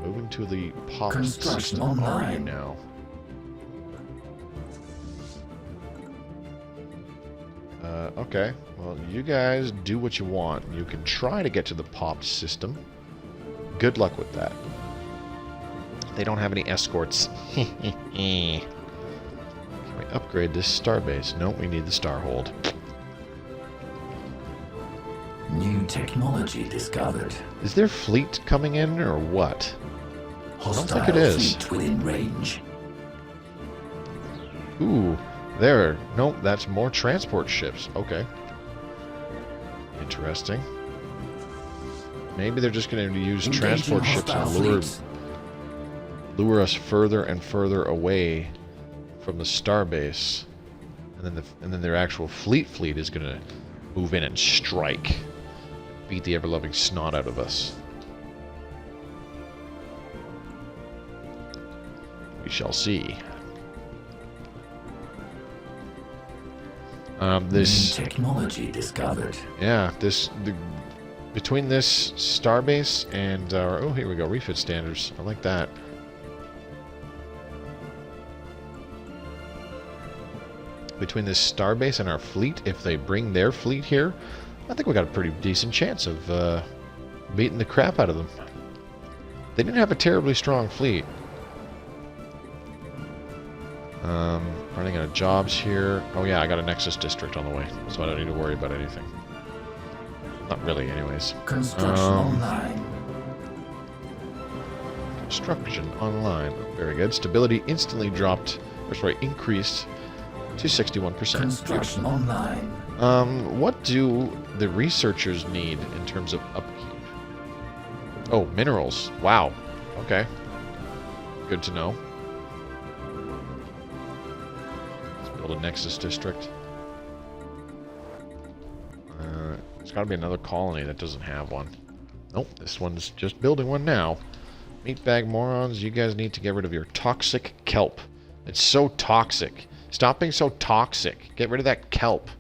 Moving to the pop system. Are you now? Okay. Well, you guys do what you want. You can try to get to the pop system. Good luck with that. They don't have any escorts. Can we upgrade this starbase? No, we need the starhold. New technology discovered. Is there fleet coming in or what? Hostile think it is. fleet within range. Ooh, there. Nope, that's more transport ships. Okay. Interesting. Maybe they're just going to use Engaging transport ships hostile and fleets. lure us further and further away from the starbase, and then their actual fleet is going to move in and strike, beat the ever-loving snot out of us. We shall see. This New technology discovered. yeah, between this starbase and oh, here we go, refit standards. I like that. Between this starbase and our fleet, if they bring their fleet here, I think we got a pretty decent chance of beating the crap out of them. They didn't have a terribly strong fleet. Running out of jobs here. Oh yeah, I got a Nexus district on the way, so I don't need to worry about anything. Not really, anyways. Construction online. Construction online. Very good. Stability instantly dropped, or sorry, increased to 61%. Construction online. What do the researchers need in terms of upkeep? Oh, minerals. Wow. Okay. Good to know. Let's build a Nexus district. There's got to be another colony that doesn't have one. Nope, this one's just building one now. Meatbag morons, you guys need to get rid of your toxic kelp. It's so toxic. Stop being so toxic. Get rid of that kelp.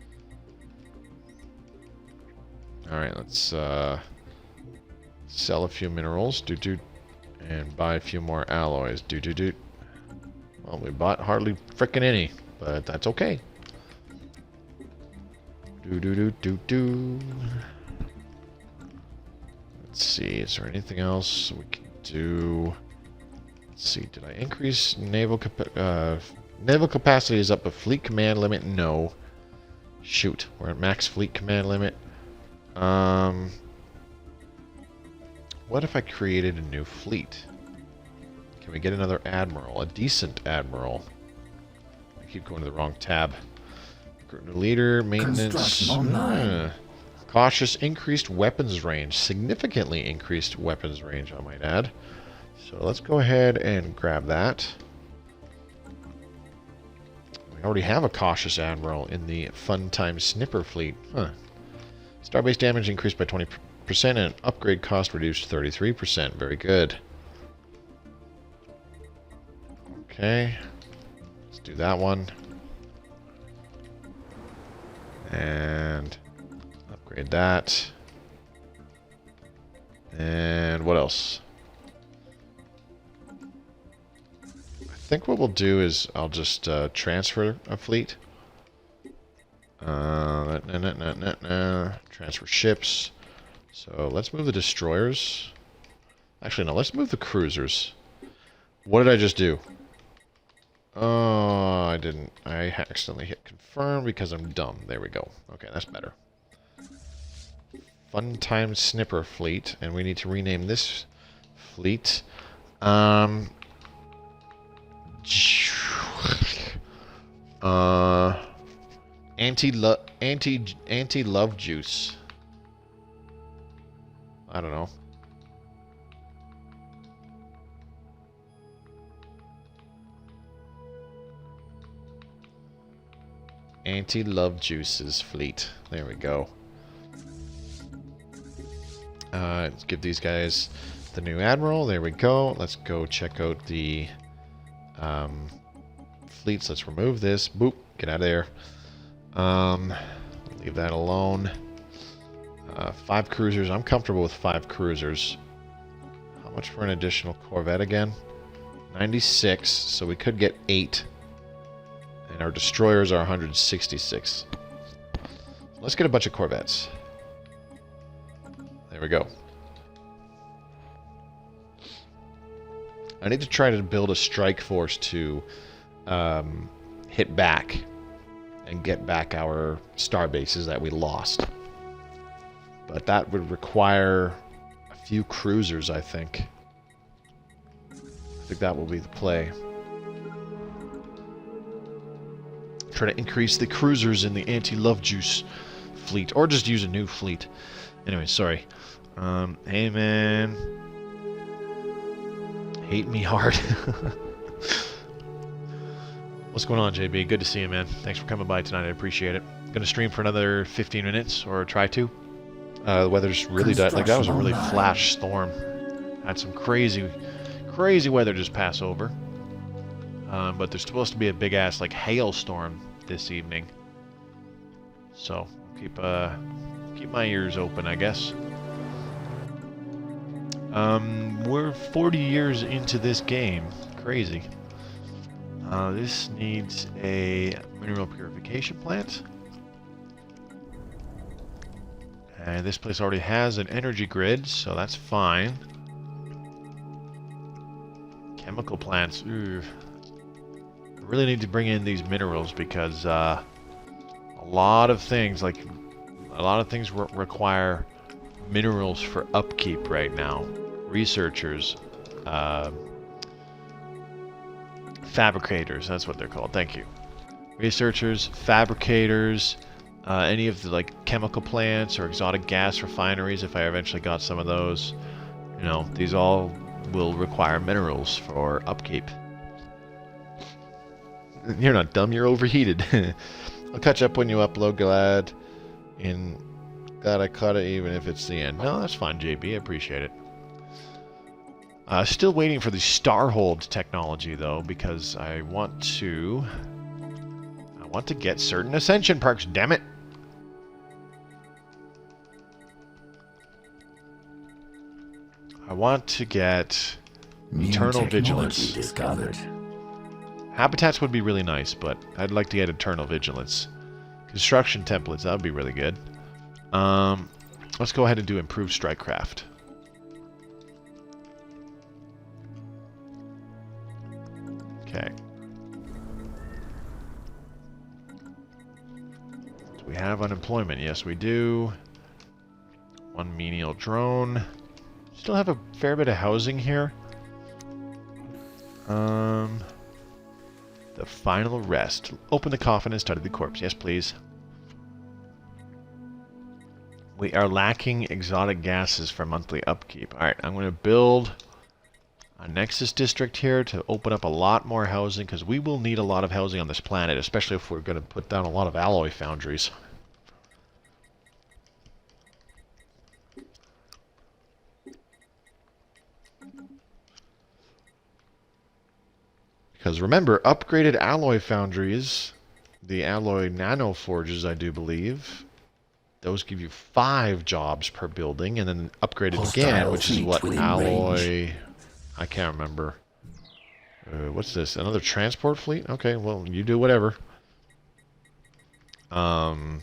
Alright, let's sell a few minerals. And buy a few more alloys. Well, we bought hardly frickin' any, but that's okay. Let's see, is there anything else we can do? Let's see, did I increase naval capacity is up, but fleet command limit, no. Shoot, we're at max fleet command limit. What if I created a new fleet? Can we get another admiral? A decent admiral? I keep going to the wrong tab. Leader, maintenance. Cautious, increased weapons range. Significantly increased weapons range, I might add. So let's go ahead and grab that. We already have a cautious admiral in the Fun Time Snipper fleet. Huh. Starbase damage increased by 20% and upgrade cost reduced 33%. Very good. Okay. Let's do that one. And upgrade that. And what else? I think what we'll do is I'll just transfer a fleet. Transfer ships. So let's move the destroyers. Actually, no, let's move the cruisers. What did I just do? Oh, I didn't. I accidentally hit confirm because I'm dumb. There we go. Okay, that's better. Fun Time Snipper fleet, and we need to rename this fleet. Anti-love juice. I don't know. Anti-love juices fleet. There we go. Let's give these guys the new admiral. There we go. Let's go check out the fleets. Let's remove this. Boop. Get out of there. Leave that alone. 5 cruisers. I'm comfortable with 5 cruisers. How much for an additional Corvette again? 96. So we could get 8. And our destroyers are 166. Let's get a bunch of Corvettes. There we go. I need to try to build a strike force to hit back and get back our star bases that we lost. But that would require a few cruisers, I think. I think that will be the play. Try to increase the cruisers in the anti-love juice fleet, or just use a new fleet. Anyway, sorry. Hey man, hate me hard. What's going on, JB? Good to see you, man. Thanks for coming by tonight. I appreciate it. Gonna stream for another 15 minutes, or try to. The weather's really like that was a really flash storm. Had some crazy weather just pass over. But there's supposed to be a big ass like hailstorm this evening. So keep my ears open, I guess. We're 40 years into this game. Crazy. This needs a mineral purification plant. And this place already has an energy grid, so that's fine. Chemical plants. Ooh. I really need to bring in these minerals because a lot of things require minerals for upkeep right now. Researchers, fabricators, that's what they're called. Thank you. Researchers, fabricators, any of the like chemical plants or exotic gas refineries, if I eventually got some of those, you know, these all will require minerals for upkeep. You're not dumb, you're overheated. I'll catch up when you upload, glad I caught it even if it's the end. No, that's fine, JB, I appreciate it. Still waiting for the Starhold technology though, because I want to get certain ascension perks, damn it. I want to get Eternal Vigilance. Discovered. Habitats would be really nice, but I'd like to get Eternal Vigilance. Construction templates, that would be really good. Let's go ahead and do Improved Strikecraft. Okay. Do we have unemployment? Yes, we do. One menial drone. Still have a fair bit of housing here. The final rest. Open the coffin and study the corpse. Yes, please. We are lacking exotic gases for monthly upkeep. Alright, I'm going to build a Nexus district here to open up a lot more housing, because we will need a lot of housing on this planet, especially if we're going to put down a lot of alloy foundries. Because remember, upgraded alloy foundries, the alloy nano forges, I do believe, those give you 5 jobs per building, and then upgraded again, which is what alloy... I can't remember. What's this? Another transport fleet? Okay, well, you do whatever. Alloy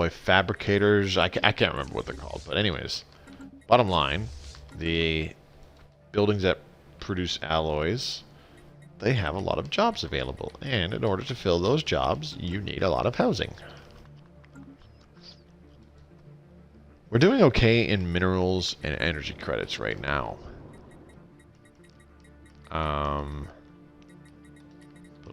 fabricators. I can't remember what they're called. But anyways, bottom line, the buildings that produce alloys, they have a lot of jobs available. And in order to fill those jobs, you need a lot of housing. We're doing okay in minerals and energy credits right now. Put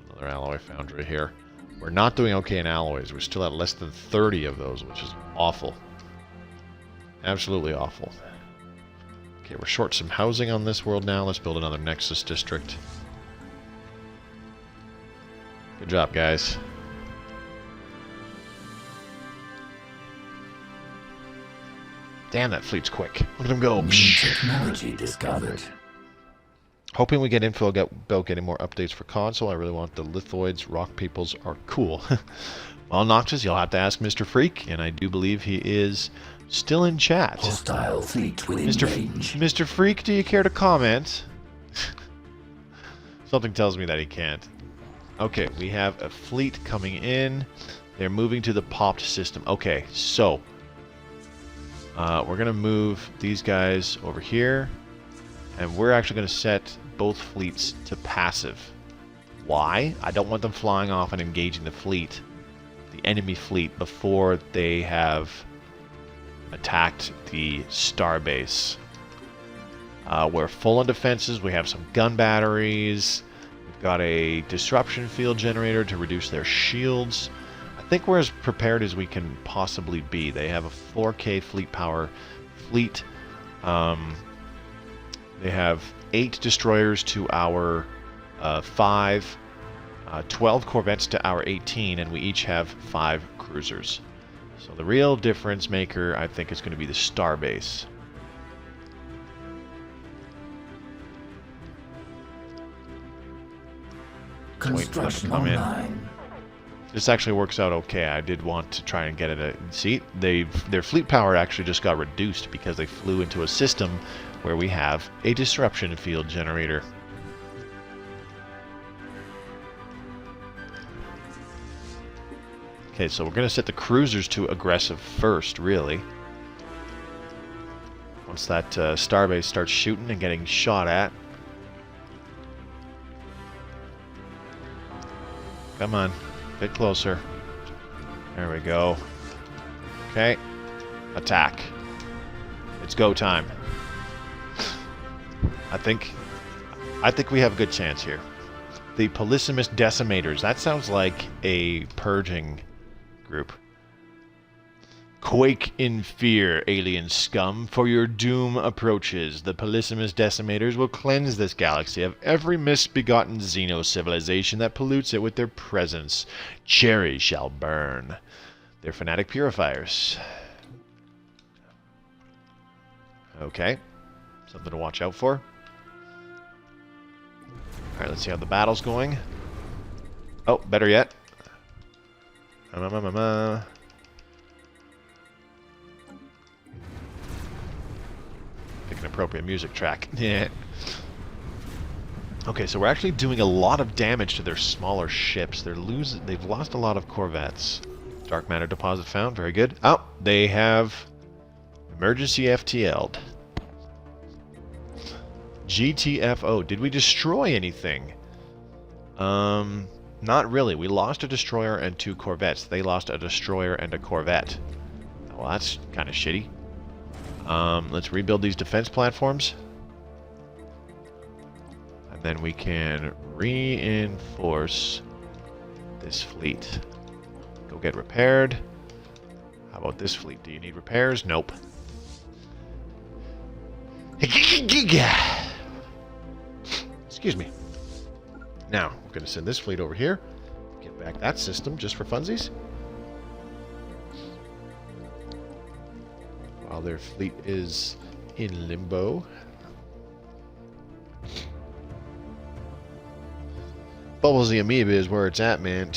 another alloy foundry here. We're not doing okay in alloys. We're still at less than 30 of those, which is awful. Absolutely awful. Okay, we're short some housing on this world now. Let's build another Nexus district. Good job, guys. Damn, that fleet's quick. Look at them go. New technology discovered. Hoping we get info about getting more updates for console. I really want the lithoids. Rock peoples are cool. Well, Noxus, you'll have to ask Mr. Freak, and I do believe he is still in chat. Hostile fleet within range. Mr. Freak, do you care to comment? Something tells me that he can't. Okay, we have a fleet coming in. They're moving to the popped system. Okay, so... we're going to move these guys over here. And we're actually going to set both fleets to passive. Why? I don't want them flying off and engaging the fleet, the enemy fleet, before they have attacked the starbase. We're full on defenses. We have some gun batteries. We've got a disruption field generator to reduce their shields. I think we're as prepared as we can possibly be. They have a 4K fleet power fleet. They have 8 destroyers to our 5, 12 corvettes to our 18, and we each have 5 cruisers. So the real difference maker, I think, is going to be the starbase. Construction online. This actually works out okay. I did want to try and get it a... See, their fleet power actually just got reduced because they flew into a system where we have a disruption field generator. Okay, so we're going to set the cruisers to aggressive first, really. Once that starbase starts shooting and getting shot at. Come on. Bit closer. There we go. Okay. Attack. It's go time. I think we have a good chance here. The Polysimus Decimators. That sounds like a purging group. Quake in fear, alien scum, for your doom approaches. The Polysimus Decimators will cleanse this galaxy of every misbegotten xeno-civilization that pollutes it with their presence. Cherry shall burn. They're fanatic purifiers. Okay. Something to watch out for. Alright, let's see how the battle's going. Oh, better yet. Pick an appropriate music track. Yeah. Okay, so we're actually doing a lot of damage to their smaller ships. They've lost a lot of corvettes. Dark matter deposit found. Very good. Oh, they have emergency FTL'd. GTFO. Did we destroy anything? Not really. We lost a destroyer and 2 corvettes. They lost a destroyer and a corvette. Well, that's kind of shitty. Let's rebuild these defense platforms. And then we can reinforce this fleet. Go get repaired. How about this fleet? Do you need repairs? Nope. Excuse me. Now, we're going to send this fleet over here. Get back that system just for funsies. While their fleet is in limbo. Bubbles the Amoeba is where it's at, man.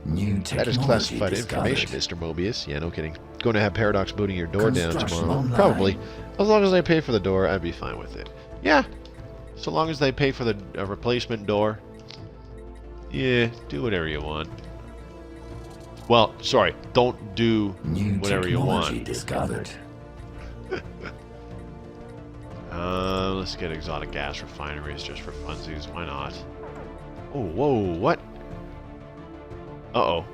That is classified information, Mr. Mobius. Yeah, no kidding. Going to have Paradox booting your door down tomorrow. Online. Probably. As long as they pay for the door, I'd be fine with it. Yeah. So long as they pay for the replacement door. Yeah, do whatever you want. Well, sorry, don't do whatever you want. Discovered. Let's get exotic gas refineries just for funsies. Why not? Oh, whoa, what? Uh-oh.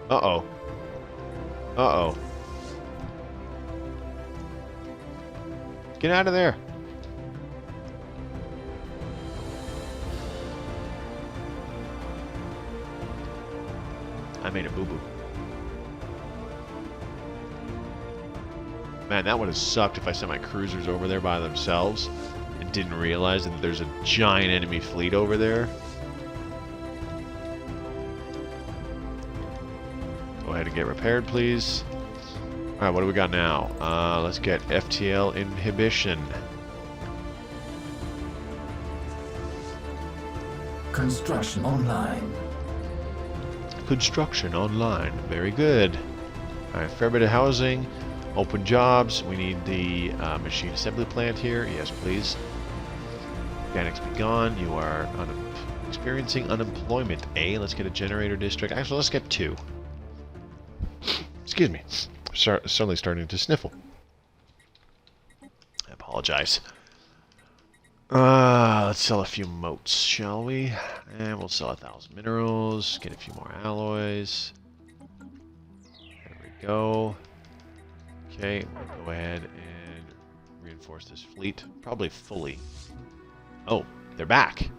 Uh-oh. Uh-oh. Get out of there. I made a boo-boo. Man, that would have sucked if I sent my cruisers over there by themselves and didn't realize that there's a giant enemy fleet over there. Go ahead and get repaired, please. Alright, what do we got now? Let's get FTL inhibition. Construction online. Construction online. Very good. Alright, fair bit of housing. Open jobs. We need the machine assembly plant here. Yes, please. Mechanics be gone. You are experiencing unemployment. Let's get a generator district. Actually, let's get 2. Excuse me. Suddenly starting to sniffle. I apologize. Let's sell a few motes, shall we? And we'll sell 1,000 minerals, get a few more alloys. There we go. Okay, we'll go ahead and reinforce this fleet, probably fully. Oh, they're back.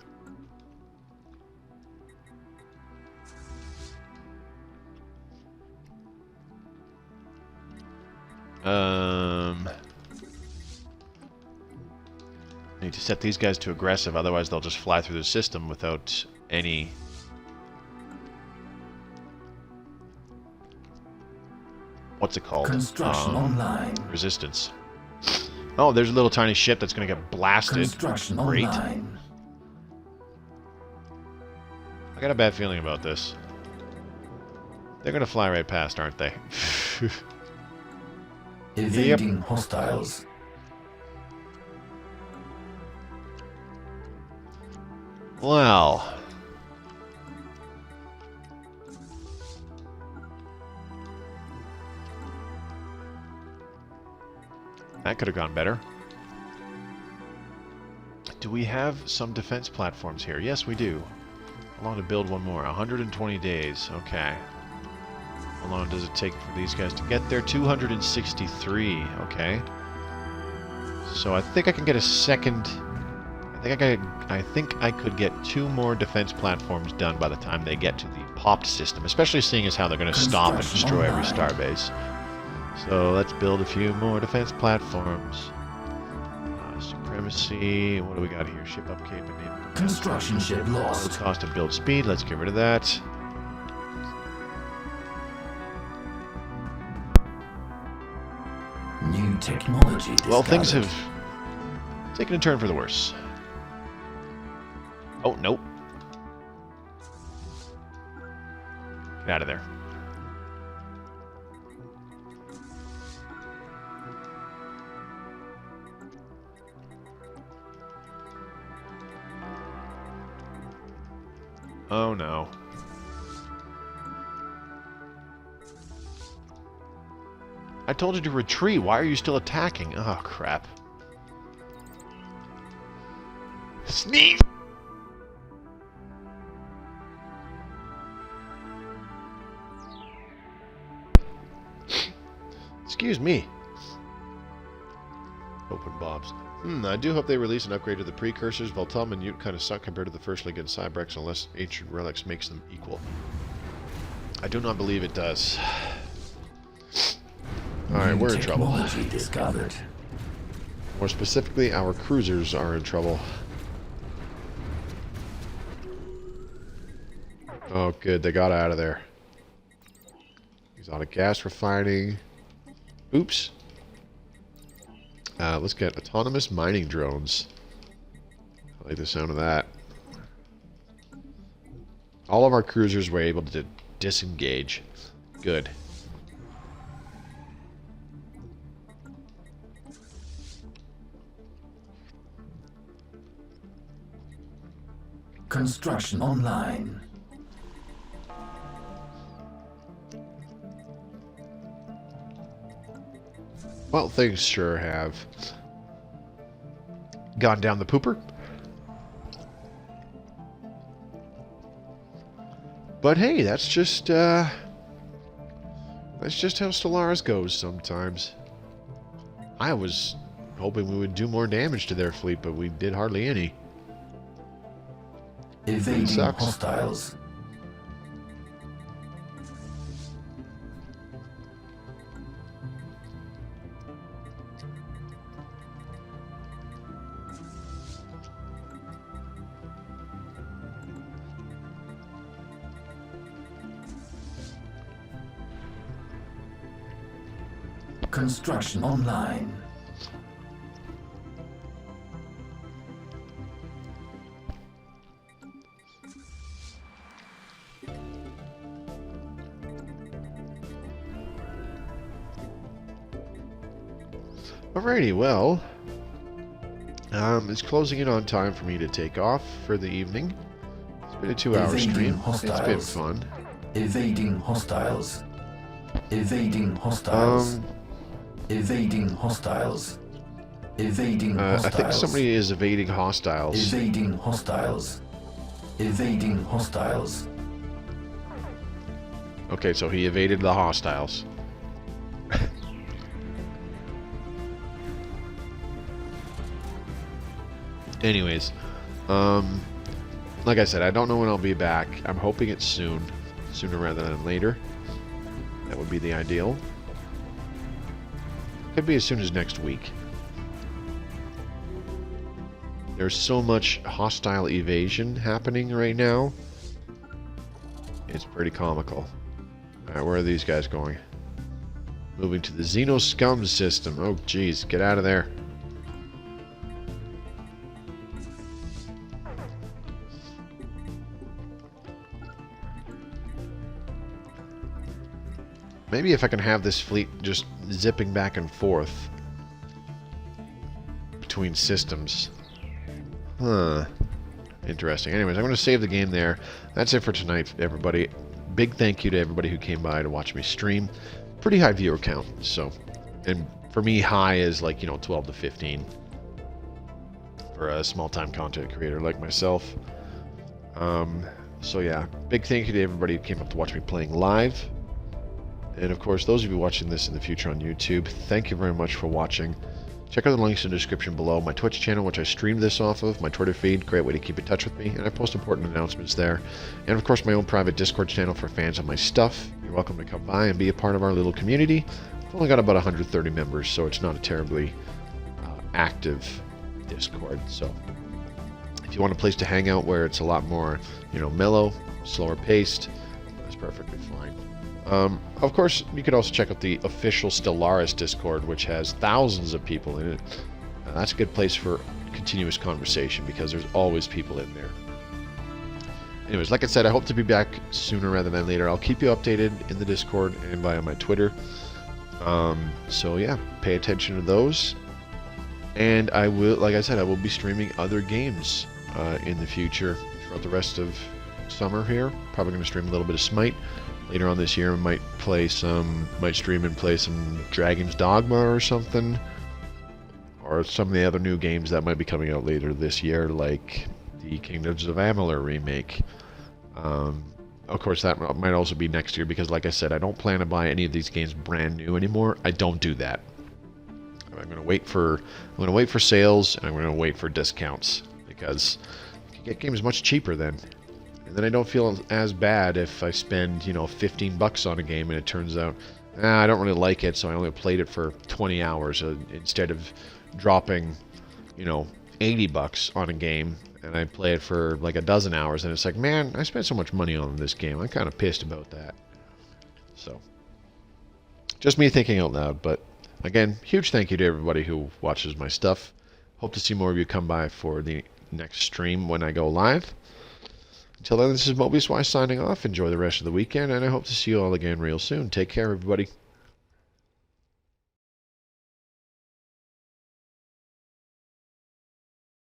Need to set these guys to aggressive, otherwise they'll just fly through the system without any... What's it called? Construction online. Resistance. Oh, there's a little tiny ship that's going to get blasted. Construction Great. online. I got a bad feeling about this. They're going to fly right past, aren't they? Evading hostiles. Well... That could have gone better. Do we have some defense platforms here? Yes, we do. How long to build one more? 120 days. Okay. How long does it take for these guys to get there? 263. Okay. So I think I can get a second... I think I could get 2 more defense platforms done by the time they get to the popped system, especially seeing as how they're going to stop and destroy every starbase. So let's build a few more defense platforms. Supremacy. What do we got here? Ship upkeep and Construction ship lost. cost of build speed. Let's get rid of that. New technology discovered. Well, things have taken a turn for the worse. Oh, nope. Get out of there. Oh, no. I told you to retreat. Why are you still attacking? Oh, crap. Sneeze! Excuse me. Open Bobs. I do hope they release an upgrade to the precursors. Voltum and Ute kind of suck compared to the First League and Cybrex unless Ancient Relics makes them equal. I do not believe it does. Alright, we're in trouble. Technology discovered. More specifically, our cruisers are in trouble. Oh, good. They got out of there. Exotic gas refining. Oops. Let's get autonomous mining drones. I like the sound of that. All of our cruisers were able to disengage. Good. Construction online. Well, things sure have gone down the pooper. But hey, that's just how Stellaris goes sometimes. I was hoping we would do more damage to their fleet, but we did hardly any. Evading hostiles. Construction online. Alrighty, well, it's closing in on time for me to take off for the evening. It's been a 2-hour stream. It's been fun. Evading hostiles. Evading hostiles. Evading hostiles. Evading I hostiles. think somebody is evading hostiles. Evading hostiles. Evading hostiles. Okay, so he evaded the hostiles. Anyways, like I said, I don't know when I'll be back. I'm hoping it's soon, sooner rather than later. That would be the ideal. Could be as soon as next week. There's so much hostile evasion happening right now. It's pretty comical. Alright, where are these guys going? Moving to the Xeno Scum system. Oh, geez, get out of there. Maybe if I can have this fleet just zipping back and forth between systems. Huh. Interesting. Anyways, I'm going to save the game there. That's it for tonight, everybody. Big thank you to everybody who came by to watch me stream. Pretty high viewer count, so... And for me, high is like, 12 to 15. For a small-time content creator like myself. So yeah, big thank you to everybody who came up to watch me playing live. And of course, those of you watching this in the future on YouTube, thank you very much for watching. Check out the links in the description below. My Twitch channel, which I stream this off of, my Twitter feed, great way to keep in touch with me, and I post important announcements there. And of course, my own private Discord channel for fans of my stuff. You're welcome to come by and be a part of our little community. I've only got about 130 members, so it's not a terribly active Discord. So if you want a place to hang out where it's a lot more, mellow, slower paced, that's perfectly fine. Of course, you could also check out the official Stellaris Discord, which has thousands of people in it. That's a good place for continuous conversation because there's always people in there. Anyways, like I said, I hope to be back sooner rather than later. I'll keep you updated in the Discord and via my Twitter. So yeah, pay attention to those. And I will, like I said, I will be streaming other games in the future throughout the rest of summer here. Probably going to stream a little bit of Smite. Later on this year, I might stream and play some Dragon's Dogma or something. Or some of the other new games that might be coming out later this year, like the Kingdoms of Amalur remake. Of course, that might also be next year, because like I said, I don't plan to buy any of these games brand new anymore. I don't do that. I'm going to wait for sales, and I'm going to wait for discounts, because you can get games much cheaper then. And then I don't feel as bad if I spend, $15 on a game and it turns out, I don't really like it, so I only played it for 20 hours instead of dropping, $80 on a game and I play it for like a dozen hours and it's like, man, I spent so much money on this game. I'm kind of pissed about that. So, just me thinking out loud, but again, huge thank you to everybody who watches my stuff. Hope to see more of you come by for the next stream when I go live. Until then, this is Mobius signing off. Enjoy the rest of the weekend, and I hope to see you all again real soon. Take care, everybody.